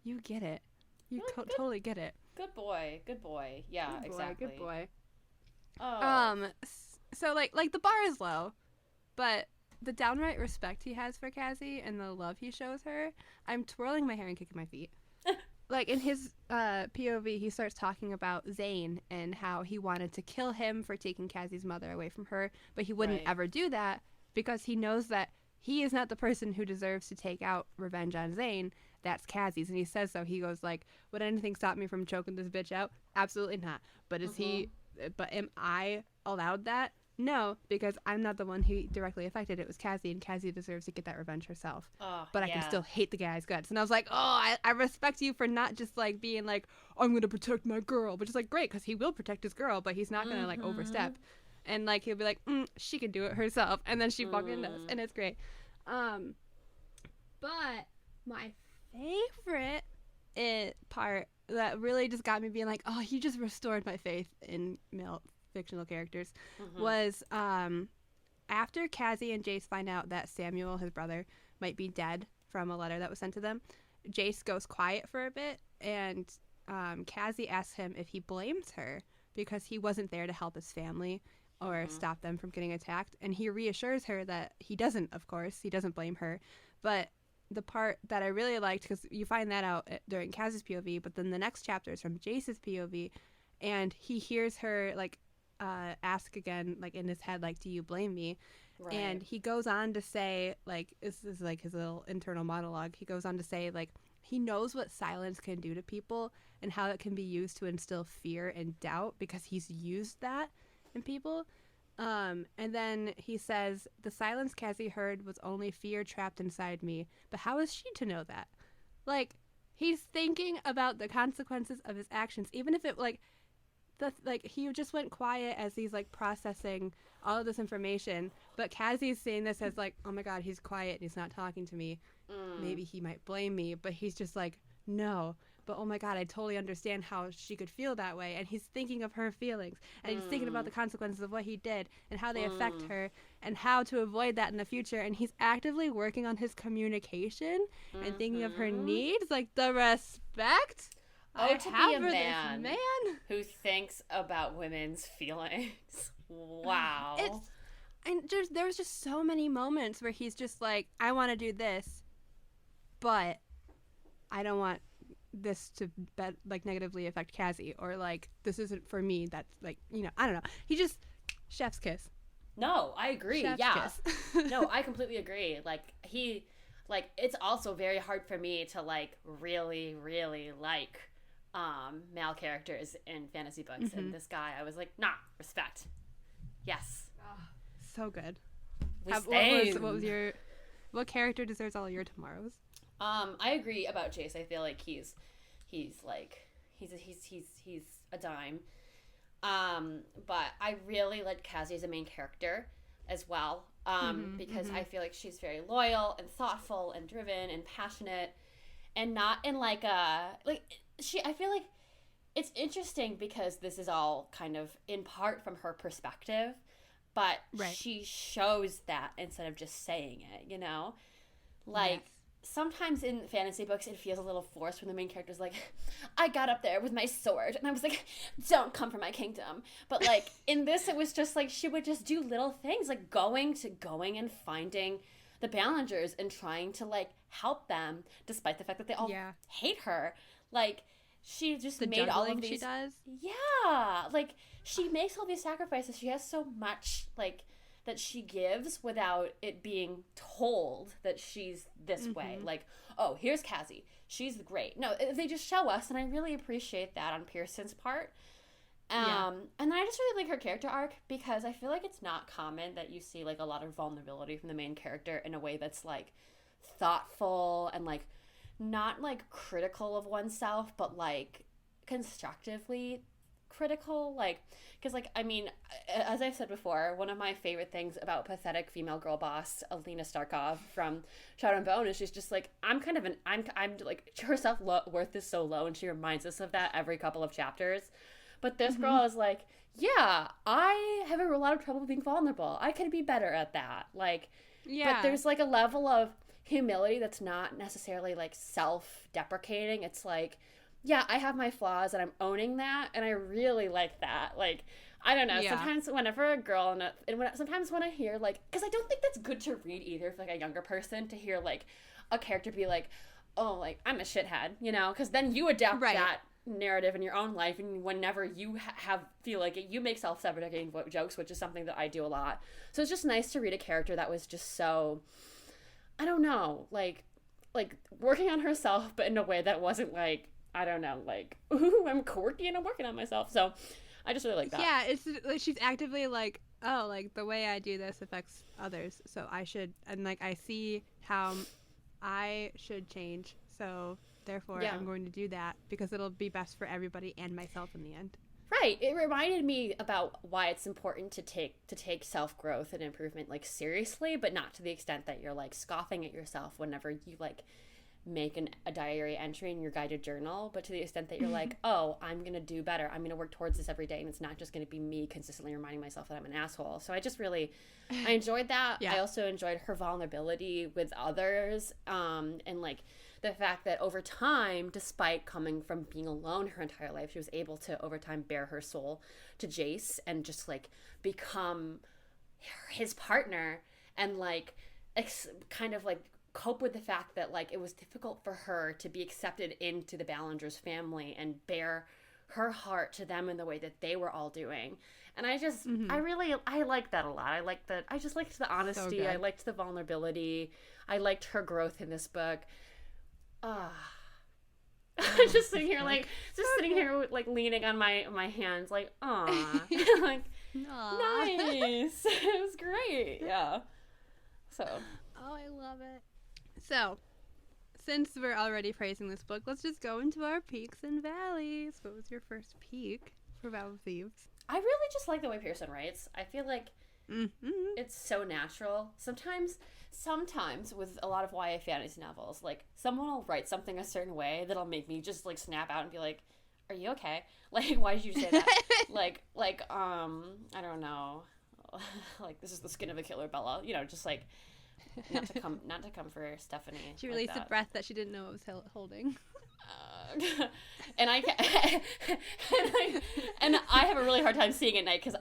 you get it. You totally get it. Good boy. Yeah, exactly. Good boy. Oh, So like the bar is low, but the downright respect he has for Kazi and the love he shows her, I'm twirling my hair and kicking my feet. Like, in his POV, he starts talking about Zane and how he wanted to kill him for taking Kazi's mother away from her, but he wouldn't ever do that because he knows that he is not the person who deserves to take out revenge on Zane. That's Kazi's, and he says so. He goes like, would anything stop me from choking this bitch out? Absolutely not. But but am I allowed that? No, because I'm not the one who directly affected. It was Kazi, and Kazi deserves to get that revenge herself. But I can still hate the guy's guts. And I was like, I respect you for not just, like, being like, I'm going to protect my girl. Which is, like, great, because he will protect his girl, but he's not going to, like, overstep. And, like, he'll be like, she can do it herself. And then she fucking does. And it's great. But my favorite part that really just got me being like, oh, you just restored my faith in male fictional characters was after Kazi and Jase find out that Samuel, his brother, might be dead from a letter that was sent to them. Jase goes quiet for a bit, and Kazi asks him if he blames her because he wasn't there to help his family or stop them from getting attacked. And he reassures her that he doesn't, of course. He doesn't blame her. But the part that I really liked, because you find that out during Kazi's POV, but then the next chapter is from Jase's POV, and he hears her, like, ask again, like, in his head, like, do you blame me? Right. And he goes on to say, like, this is like his little internal monologue. He goes on to say, like, he knows what silence can do to people and how it can be used to instill fear and doubt because he's used that in people. And then he says, the silence Kazi heard was only fear trapped inside me. But how is she to know that? Like, he's thinking about the consequences of his actions, even if it, like, he just went quiet as he's, like, processing all of this information. But Kazi's seeing this as, like, oh my God, he's quiet and he's not talking to me. Maybe he might blame me. But he's just like, no. But oh my God, I totally understand how she could feel that way. And he's thinking of her feelings. And he's thinking about the consequences of what he did and how they affect her and how to avoid that in the future. And he's actively working on his communication and thinking of her needs. Like, the respect to be a man who thinks about women's feelings. Wow. There was just so many moments where he's just like, I want to do this, but I don't want this to like negatively affect Kazi, or like this isn't for me. That's like, you know, I don't know. He just chef's kiss. No, I agree. Chef's kiss. No, I completely agree. Like it's also very hard for me to like really, really like male characters in fantasy books, and this guy, I was like, nah, respect. Yes. Oh, so good. What character deserves all your tomorrows? I agree about Jase. I feel like he's a dime. But I really like Kazi as a main character as well. Because I feel like she's very loyal and thoughtful and driven and passionate, and not in like a I feel like it's interesting because this is all kind of in part from her perspective, but she shows that instead of just saying it, you know? Like, sometimes in fantasy books it feels a little forced when the main character's like, I got up there with my sword, and I was like, don't come for my kingdom. But like, in this it was just like, she would just do little things, like going and finding the Ballengers and trying to like help them, despite the fact that they all hate her. Like, she just made all of these. She does. Yeah, like she makes all these sacrifices. She has so much like that she gives without it being told that she's this way. Like, oh, here's Kazi. She's great. No, they just show us, and I really appreciate that on Pearson's part. And then I just really like her character arc, because I feel like it's not common that you see like a lot of vulnerability from the main character in a way that's like thoughtful and like not like critical of oneself, but like constructively critical. Like, because like, I mean, as I've said before, one of my favorite things about pathetic female girl boss Alina Starkov from Shadow and Bone is she's just like, I'm like, her self-worth is so low, and she reminds us of that every couple of chapters. But this girl is like, yeah, I have a lot of trouble being vulnerable. I could be better at that. Like, but there's like a level of humility that's not necessarily like self-deprecating. It's like, yeah, I have my flaws and I'm owning that, and I really like that. Like, I don't know. Yeah. Sometimes whenever a girl sometimes when I hear like, because I don't think that's good to read either for like a younger person to hear like a character be like, oh, like I'm a shithead, you know, because then you adapt that narrative in your own life, and whenever you feel like it, you make self-deprecating jokes, which is something that I do a lot. So it's just nice to read a character that was just so, I don't know, like working on herself, but in a way that wasn't like, I don't know, like, ooh, I'm quirky and I'm working on myself. So I just really like that. Yeah, it's like she's actively like, oh, like the way I do this affects others, so I should, and like I see how I should change, so therefore I'm going to do that because it'll be best for everybody and myself in the end. Right. It reminded me about why it's important to take self-growth and improvement like seriously, but not to the extent that you're like scoffing at yourself whenever you like make a diary entry in your guided journal, but to the extent that you're like, oh, I'm going to do better. I'm going to work towards this every day, and it's not just going to be me consistently reminding myself that I'm an asshole. So I just really, I enjoyed that. Yeah. I also enjoyed her vulnerability with others, and like the fact that over time, despite coming from being alone her entire life, she was able to over time bare her soul to Jase and just like become his partner and like kind of like cope with the fact that like it was difficult for her to be accepted into the Ballenger's family and bare her heart to them in the way that they were all doing. And I just I liked that a lot. I just liked the honesty. I liked the vulnerability. I liked her growth in this book. Just sitting here like sitting here like leaning on my hands like like nice. It was great. Yeah. So I love it. So, since we're already praising this book, let's just go into our peaks and valleys. What was your first peak for Vow of Thieves? I really just like the way Pearson writes. I feel like it's so natural. Sometimes with a lot of YA fantasy novels, like someone will write something a certain way that'll make me just like snap out and be like, "Are you okay? Like, why did you say that?" like I don't know, like this is the skin of a killer, Bella. You know, just like. Not to come for Stephanie. She released a breath that she didn't know it was holding. And I have a really hard time seeing at night because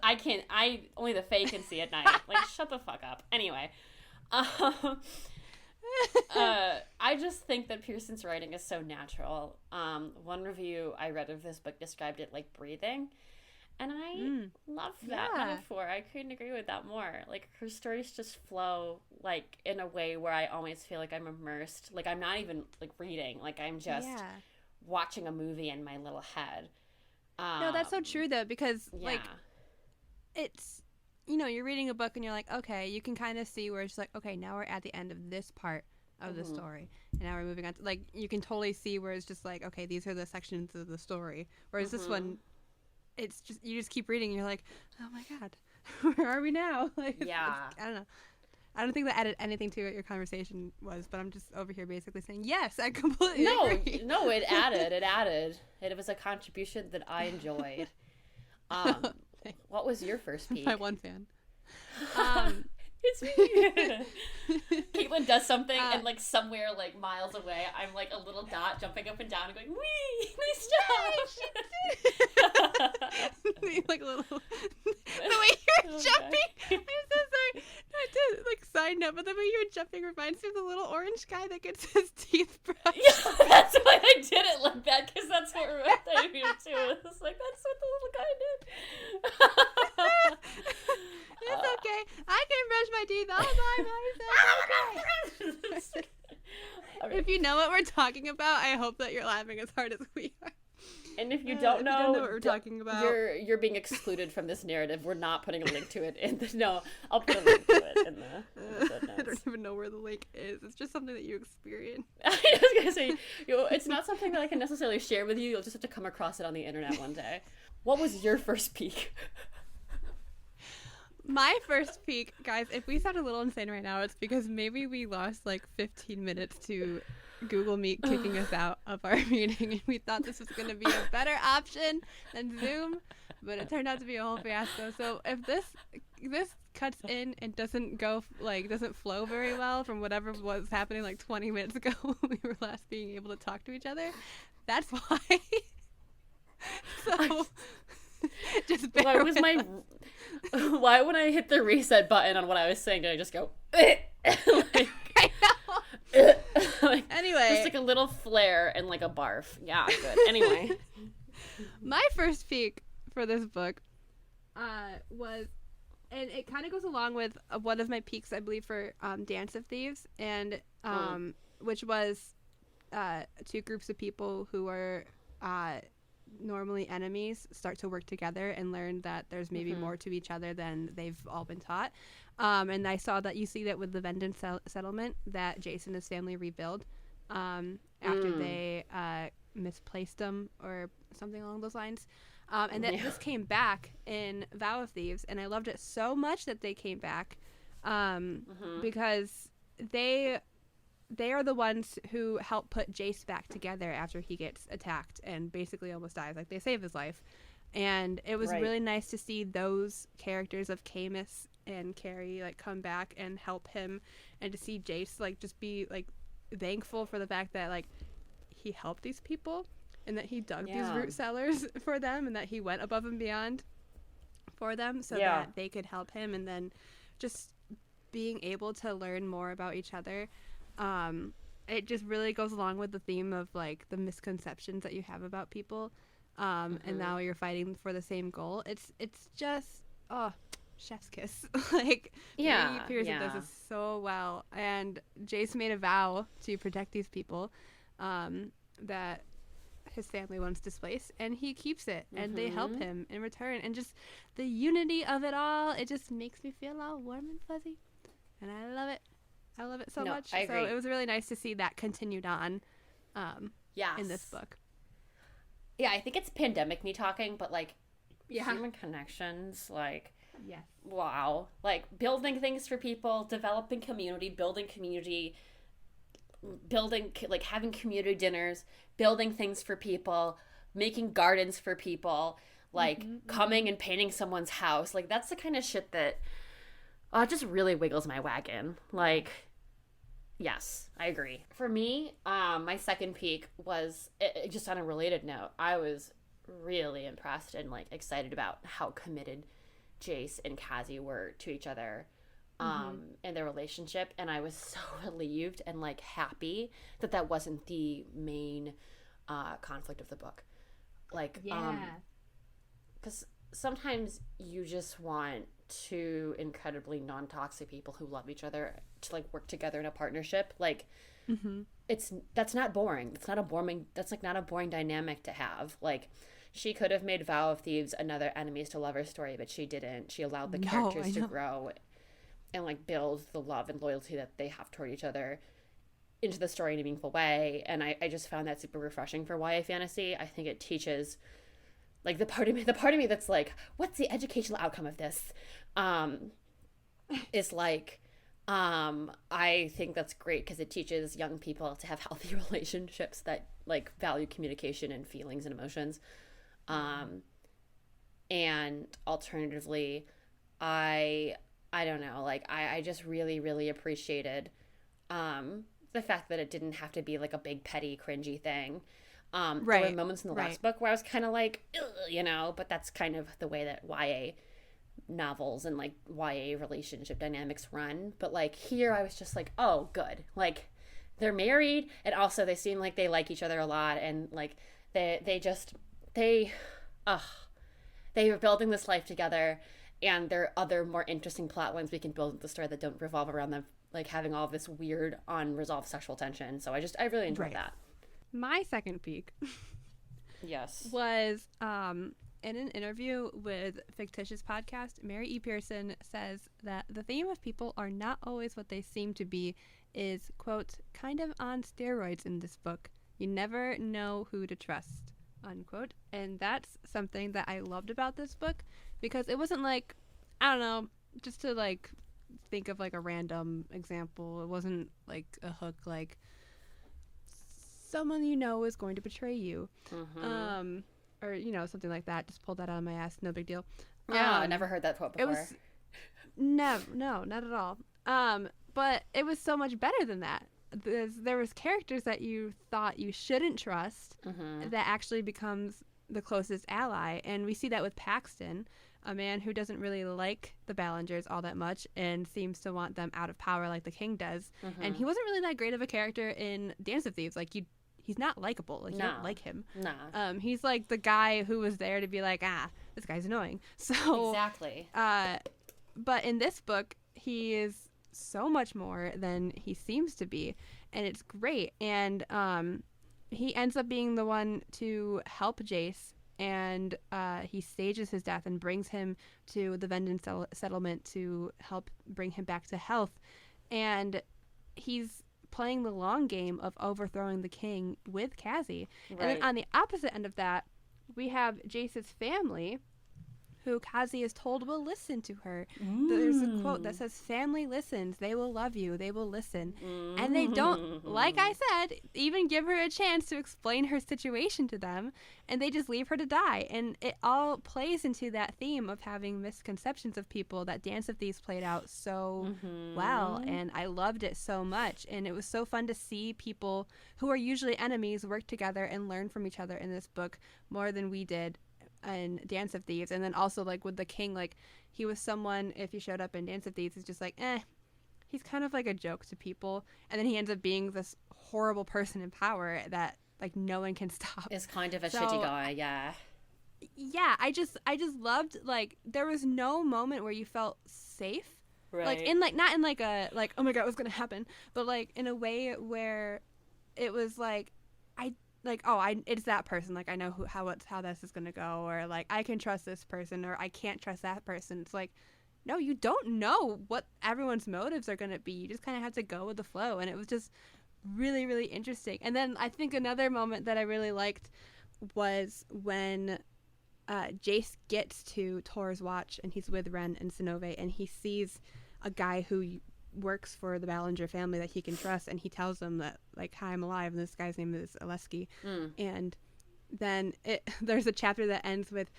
only the Fae can see at night. Like, shut the fuck up. Anyway, I just think that Pearson's writing is so natural. One review I read of this book described it like breathing. And I love that metaphor. I couldn't agree with that more. Like, her stories just flow, like, in a way where I always feel like I'm immersed. Like, I'm not even, like, reading. Like, I'm just watching a movie in my little head. No, that's so true, though, because, like, it's, you know, you're reading a book and you're like, okay, you can kind of see where it's like, okay, now we're at the end of this part of the story. And now we're moving on to, like, you can totally see where it's just like, okay, these are the sections of the story. Whereas this one... It's just, you just keep reading and you're like, oh my god, where are we now? Like, I don't know. I don't think that added anything to what your conversation was, but I'm just over here basically saying, yes, I completely agree. No, it added. It was a contribution that I enjoyed. What was your first peak? My one fan. It's me. Kaitlin does something and like somewhere like miles away, I'm like a little dot jumping up and down and going, wee, nice job. Like a little the way you're jumping. I'm so sorry. Not to like side note, but the way you're jumping reminds me of the little orange guy that gets his teeth brushed. Yeah, that's why I did it like that, because that's what reminded me too. It was like, that's what the little guy did. It's okay. I can brush my teeth all by myself. Okay. Right. If you know what we're talking about, I hope that you're laughing as hard as we are. And if you don't know what we're talking about, you're being excluded from this narrative. We're not putting a link to it in the. No, I'll put a link to it in the I don't even know where the link is. It's just something that you experience. I was gonna say, it's not something that I can necessarily share with you. You'll just have to come across it on the internet one day. What was your first peak? My first peak, guys, if we sound a little insane right now, it's because maybe we lost like 15 minutes to Google Meet kicking us out of our meeting, and we thought this was going to be a better option than Zoom, but it turned out to be a whole fiasco. So if this cuts in and doesn't flow very well from whatever was happening like 20 minutes ago when we were last being able to talk to each other, that's why. So Just why was my why when I hit the reset button on what I was saying did I just go like, I know. like, Anyway, just like a little flare and like a barf. Yeah, good. Anyway, my first peek for this book was, and it kind of goes along with one of my peaks, I believe, for Dance of Thieves, and which was two groups of people who are normally enemies start to work together and learn that there's maybe more to each other than they've all been taught. And I saw that you see that with the Vendon settlement that Jase and his family rebuild after they misplaced them or something along those lines. And that this came back in Vow of Thieves, and I loved it so much that they came back because they are the ones who help put Jase back together after he gets attacked and basically almost dies. Like, they save his life. And it was really nice to see those characters of Camus and Carrie, like, come back and help him, and to see Jase, like, just be, like, thankful for the fact that, like, he helped these people and that he dug these root cellars for them and that he went above and beyond for them so that they could help him, and then just being able to learn more about each other. It just really goes along with the theme of, like, the misconceptions that you have about people, and now you're fighting for the same goal. It's just chef's kiss. Like, Mary Pearson does this so well, and Jase made a vow to protect these people that his family once displaced, and he keeps it, and they help him in return, and just the unity of it all, it just makes me feel all warm and fuzzy, and I love it. I love it so much. I agree. So it was really nice to see that continued on in this book. Yeah, I think it's pandemic me talking, but, like, human connections, like, wow. Like, building things for people, developing community, building community, like, having community dinners, building things for people, making gardens for people, like, coming and painting someone's house. Like, that's the kind of shit that just really wiggles my wagon. Like, yes, I agree. For me, my second peak was, just on a related note, I was really impressed and, like, excited about how committed Jase and Kazi were to each other in their relationship, and I was so relieved and, like, happy that that wasn't the main conflict of the book. Like, because sometimes you just want two incredibly non-toxic people who love each other to, like, work together in a partnership. Like, that's not boring. That's like not a boring dynamic to have. Like, she could have made Vow of Thieves another enemies to lovers story, but she didn't. She allowed the characters to grow and, like, build the love and loyalty that they have toward each other into the story in a meaningful way. And I just found that super refreshing for YA fantasy. I think it teaches, like, the part of me that's like, what's the educational outcome of this? Is like, I think that's great because it teaches young people to have healthy relationships that, like, value communication and feelings and emotions. And alternatively, I don't know, like, I just really, really appreciated the fact that it didn't have to be, like, a big, petty, cringy thing. There were moments in the last book where I was kind of like, you know, but that's kind of the way that YA novels and, like, YA relationship dynamics run. But, like, here I was just like, oh, good. Like, they're married, and also they seem like they like each other a lot, and, like, they were building this life together, and there are other more interesting plot lines we can build with the story that don't revolve around them, like, having all of this weird unresolved sexual tension. So I really enjoyed that. My second peak was in an interview with Fictitious Podcast, Mary E. Pearson says that the theme of people are not always what they seem to be is, quote, kind of on steroids in this book. You never know who to trust, unquote. And that's something that I loved about this book, because it wasn't like, I don't know, just to, like, think of, like, a random example. It wasn't like a hook, like, someone you know is going to betray you. Or, you know, something like that. Just pulled that out of my ass. No big deal. Yeah, I never heard that quote before. It was no, not at all. But it was so much better than that. There was characters that you thought you shouldn't trust that actually becomes the closest ally. And we see that with Paxton, a man who doesn't really like the Ballengers all that much and seems to want them out of power like the king does. Mm-hmm. And he wasn't really that great of a character in Dance of Thieves. Like, he's not likable. Like, you don't like him. No. He's like the guy who was there to be like, this guy's annoying. So exactly. But in this book, he is so much more than he seems to be, and it's great. And he ends up being the one to help Jase, and he stages his death and brings him to the Vendon settlement to help bring him back to health. And he's playing the long game of overthrowing the king with Kazi. Right. And then on the opposite end of that, we have Jace's family, who Kazi is told will listen to her. There's a quote that says, "Family listens, they will love you, they will listen." And they don't, like I said, even give her a chance to explain her situation to them, and they just leave her to die. And it all plays into that theme of having misconceptions of people that Dance of Thieves played out so well, and I loved it so much. And it was so fun to see people who are usually enemies work together and learn from each other in this book more than we did in Dance of Thieves. And then also, like, with the king, like, he was someone, if he showed up in Dance of Thieves, it's just like, he's kind of like a joke to people, and then he ends up being this horrible person in power that, like, no one can stop. Is kind of a shitty guy. Yeah, I just loved, like, there was no moment where you felt safe, right? Like, in, like, not in like a, like, oh my god, what's gonna happen, but like in a way where it was like, it's that person. Like, I know how this is gonna go, or like I can trust this person, or I can't trust that person. It's like, no, you don't know what everyone's motives are gonna be. You just kind of have to go with the flow, and it was just really, really interesting. And then I think another moment that I really liked was when Jase gets to Tor's Watch, and he's with Ren and Sinove, and he sees a guy who works for the Ballenger family that he can trust, and he tells them that, like, hi, I'm alive, and this guy's name is Aleski. And then there's a chapter that ends with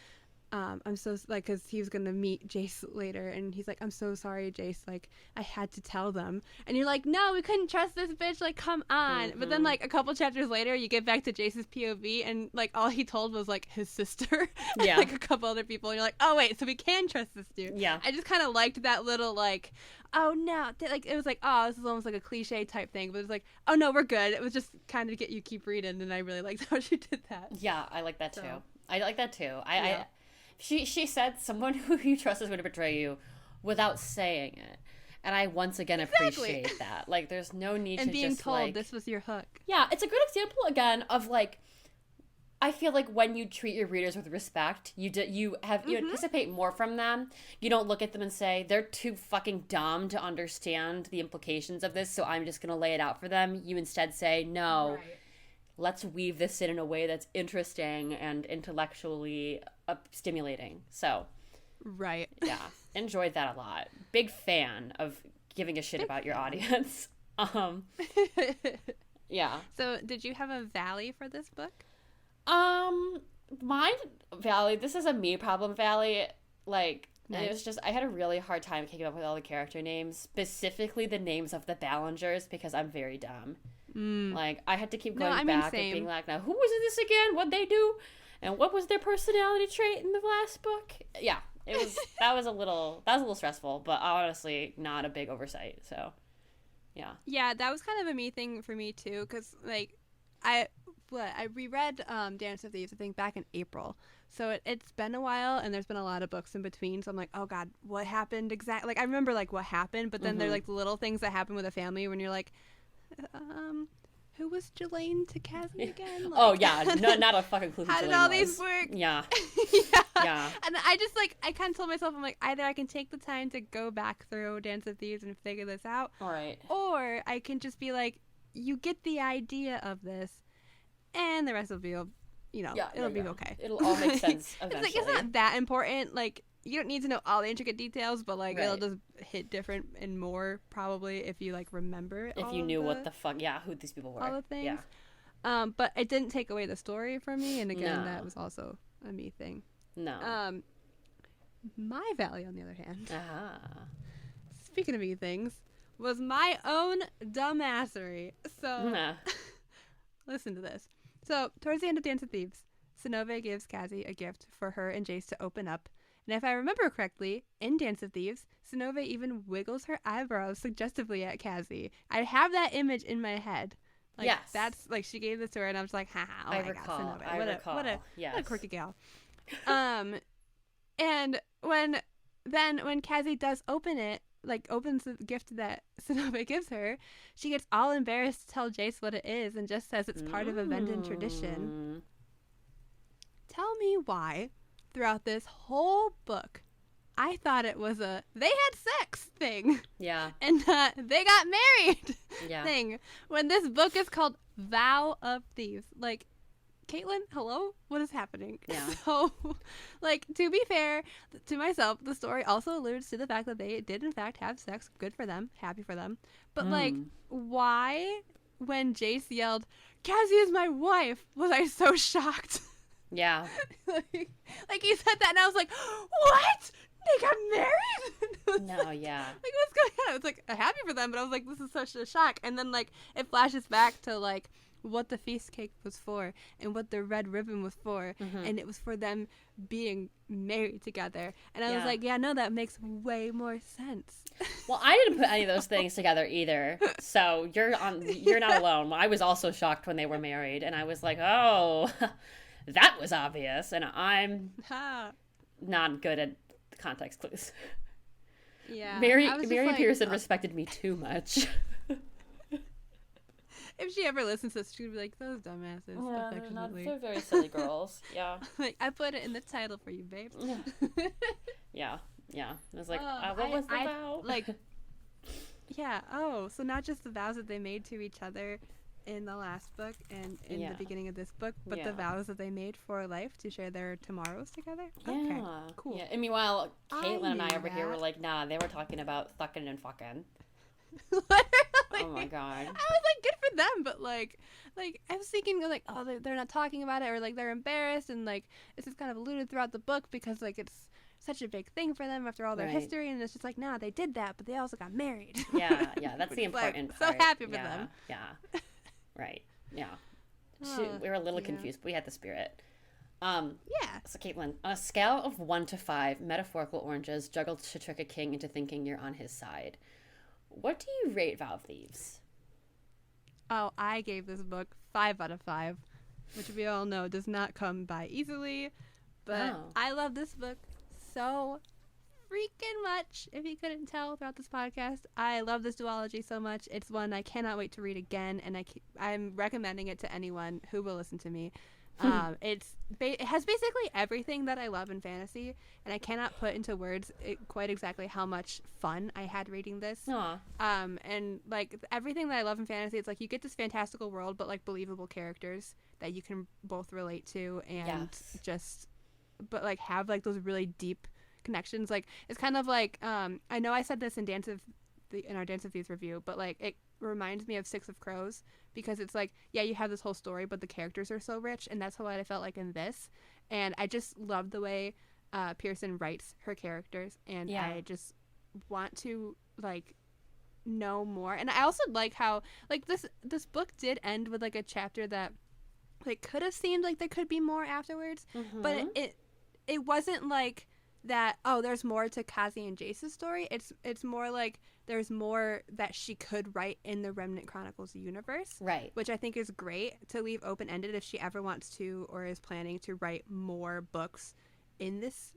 I'm so, like, because he was gonna meet Jase later, and he's like, I'm so sorry, Jase, like, I had to tell them. And you're like, no, we couldn't trust this bitch, like, come on. But then, like, a couple chapters later, you get back to Jase's POV, and, like, all he told was, like, his sister and, like, a couple other people, and you're like, oh wait, so we can trust this dude. I just kind of liked that little, like, oh no, like, it was like, oh, this is almost like a cliche type thing, but it's like, oh no, we're good. It was just kind of to get you keep reading, and I really liked how she did that. I like that too. I like that too. She said someone who you trust is going to betray you without saying it. And I once again appreciate that. Like, there's no need to just, and being told, like, this was your hook. Yeah, it's a good example, again, of, like, I feel like when you treat your readers with respect, you anticipate more from them. You don't look at them and say, they're too fucking dumb to understand the implications of this, so I'm just going to lay it out for them. You instead say, no, let's weave this in a way that's interesting and intellectually stimulating. So, yeah, enjoyed that a lot. Big fan of giving a shit about your audience. Yeah. So, did you have a valley for this book? Mine, Valley, this is a me problem, Valley. Like, nice. It was just, I had a really hard time keeping up with all the character names, specifically the names of the Ballengers, because I'm very dumb. Like, I had to keep going back and being like, now, who was this again? What'd they do? And what was their personality trait in the last book? Yeah, that was a little stressful, but honestly, not a big oversight, so, yeah. Yeah, that was kind of a me thing for me, too, because, like, I reread Dance of Thieves, I think, back in April. So it's been a while, and there's been a lot of books in between. So I'm like, oh, God, what happened exactly? Like, I remember, like, what happened, but then there are, like, little things that happen with a family when you're like, who was Jelaine to Kazi again? Like, oh, yeah. No, not a fucking clue who how Jelaine did all was. these work? Yeah. Yeah. And I just, like, I kind of told myself, I'm like, either I can take the time to go back through Dance of Thieves and figure this out. All right. Or I can just be like, you get the idea of this, and the rest will be, it'll be okay. It'll all make sense eventually. It's not that important. Like, you don't need to know all the intricate details, but, like, it'll just hit different and more, probably, if you, like, remember if you knew what the fuck, who these people were. All the things. Yeah. But it didn't take away the story from me, and again, that was also a me thing. No. My valley, on the other hand, speaking of me things, was my own dumbassery. So, listen to this. So, towards the end of Dance of Thieves, Sonove gives Kazi a gift for her and Jase to open up. And if I remember correctly, in Dance of Thieves, Sonove even wiggles her eyebrows suggestively at Kazi. I have that image in my head. Like, yes. That's, like, she gave this to her, and I was like, haha, oh I my recall. God, Sonove. I recall. What a yes. quirky gal. And when Kazi does open it, like, opens the gift that Sonove gives her, she gets all embarrassed to tell Jase what it is and just says it's part of a Vendan tradition. Tell me why, throughout this whole book, I thought it was a they had sex thing. Yeah. And they got married yeah. thing. When this book is called Vow of Thieves. Like, Kaitlin, hello? What is happening? Yeah. So, like, to be fair to myself, the story also alludes to the fact that they did, in fact, have sex. Good for them. Happy for them. But, like, why, when Jase yelled, Kazi is my wife, was I so shocked? Yeah. like, he said that, and I was like, what? They got married? No, yeah. Like, what's going on? I was, like, happy for them, but I was like, this is such a shock. And then, like, it flashes back to, like, what the feast cake was for and what the red ribbon was for, and it was for them being married together. And I was like, yeah, no, that makes way more sense. Well, I didn't put any of those things together either, so you're not alone. I was also shocked when they were married, and I was like, oh, that was obvious, and I'm not good at context clues. Yeah, Mary Pearson respected me too much. If she ever listens to this, she'd be like, those dumbasses, affectionately. They're very silly girls. Yeah. Like, I put it in the title for you, babe. Yeah. I was like, what was the vow? Like, yeah, so not just the vows that they made to each other in the last book and in the beginning of this book, but the vows that they made for life to share their tomorrows together. Yeah. Okay, cool. Yeah. And meanwhile, Kaitlin and I over here were like, nah, they were talking about thucking and fucking. Oh my god. I was like, good for them, but like I was thinking like, oh, they're not talking about it, or like they're embarrassed, and like this is kind of alluded throughout the book because like it's such a big thing for them after all their history, and it's just like, nah, they did that, but they also got married. Yeah, that's the important part. So happy for them. Yeah. Right. Yeah. We were a little confused, but we had the spirit. So Kaitlin, on a scale of 1 to 5 metaphorical oranges juggled to trick a king into thinking you're on his side, what do you rate Vow of Thieves? Oh, I gave this book 5 out of 5, which we all know does not come by easily. But I love this book so freaking much, if you couldn't tell throughout this podcast. I love this duology so much. It's one I cannot wait to read again, and I'm recommending it to anyone who will listen to me. It has basically everything that I love in fantasy, and I cannot put into words quite exactly how much fun I had reading this. And like everything that I love in fantasy, it's like you get this fantastical world, but like believable characters that you can both relate to, and but like have like those really deep connections. Like it's kind of like I know I said this in our Dance of Thieves review, but like it reminds me of Six of Crows, because it's like, yeah, you have this whole story, but the characters are so rich, and that's what I felt like in this. And I just love the way Pearson writes her characters, and I just want to like know more. And I also like how like this book did end with like a chapter that like could have seemed like there could be more afterwards, but it wasn't like that, oh, there's more to Kazi and Jase's story. It's more like there's more that she could write in the Remnant Chronicles universe. Right. Which I think is great to leave open-ended if she ever wants to or is planning to write more books in this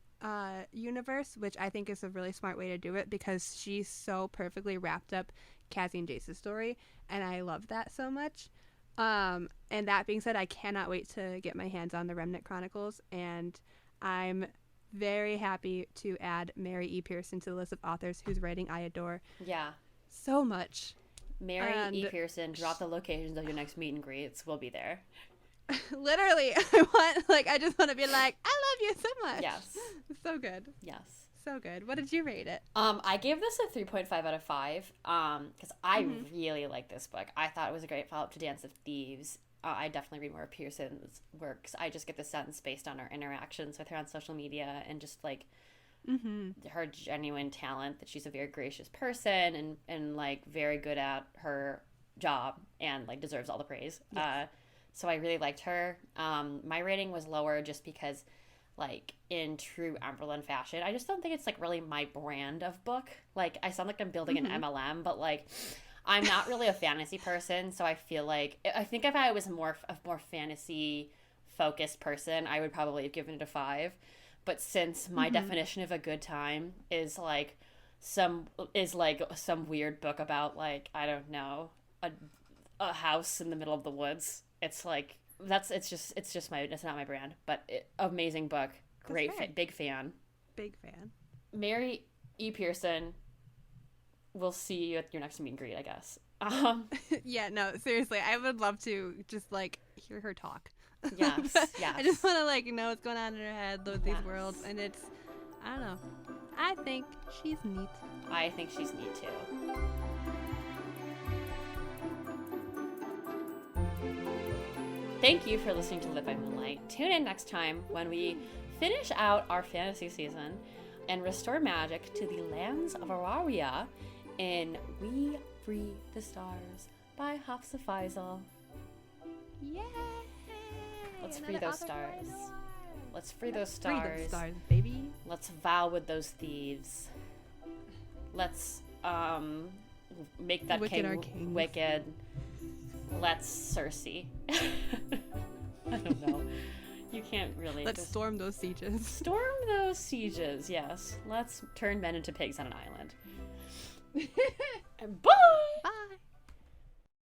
universe, which I think is a really smart way to do it, because she's so perfectly wrapped up Kazi and Jase's story, and I love that so much. And that being said, I cannot wait to get my hands on the Remnant Chronicles, and I'm very happy to add Mary E. Pearson to the list of authors whose writing I adore. Yeah. So much. Mary E. Pearson, drop the locations of your next meet and greets. We'll be there. Literally, I just want to be like, I love you so much. Yes. So good. Yes. So good. What did you rate it? I gave this a 3.5 out of 5 because I really like this book. I thought it was a great follow-up to Dance of Thieves. I definitely read more of Pearson's works. I just get the sense based on our interactions with her on social media and just like her genuine talent that she's a very gracious person and like very good at her job and like deserves all the praise. Yes. So I really liked her. My rating was lower just because, like, in true Amberlin fashion, I just don't think it's, like, really my brand of book. Like, I sound like I'm building an MLM, but, like, I'm not really a fantasy person, so I feel like, I think if I was a more fantasy-focused person, I would probably have given it a 5. But since my definition of a good time is, like, some weird book about, like, I don't know, a house in the middle of the woods, it's like it's not my brand, but amazing book, great big fan. Mary E. Pearson, we'll see you at your next meet and greet, I guess. Yeah, no, seriously, I would love to just like hear her talk. Yes. I just want to like know what's going on in her head with these worlds, and it's, I don't know, I think she's neat. I think she's neat too. Thank you for listening to Live by Moonlight. Tune in next time when we finish out our fantasy season and restore magic to the lands of Auraria in We Free the Stars by Hafsa Faisal. Yay! Let's free those stars. Let's free those stars. Free those stars, baby. Let's vow with those thieves. Let's make that king wicked. Let's Cersei. I don't know. You can't really. Let's storm those sieges. Storm those sieges, yes. Let's turn men into pigs on an island.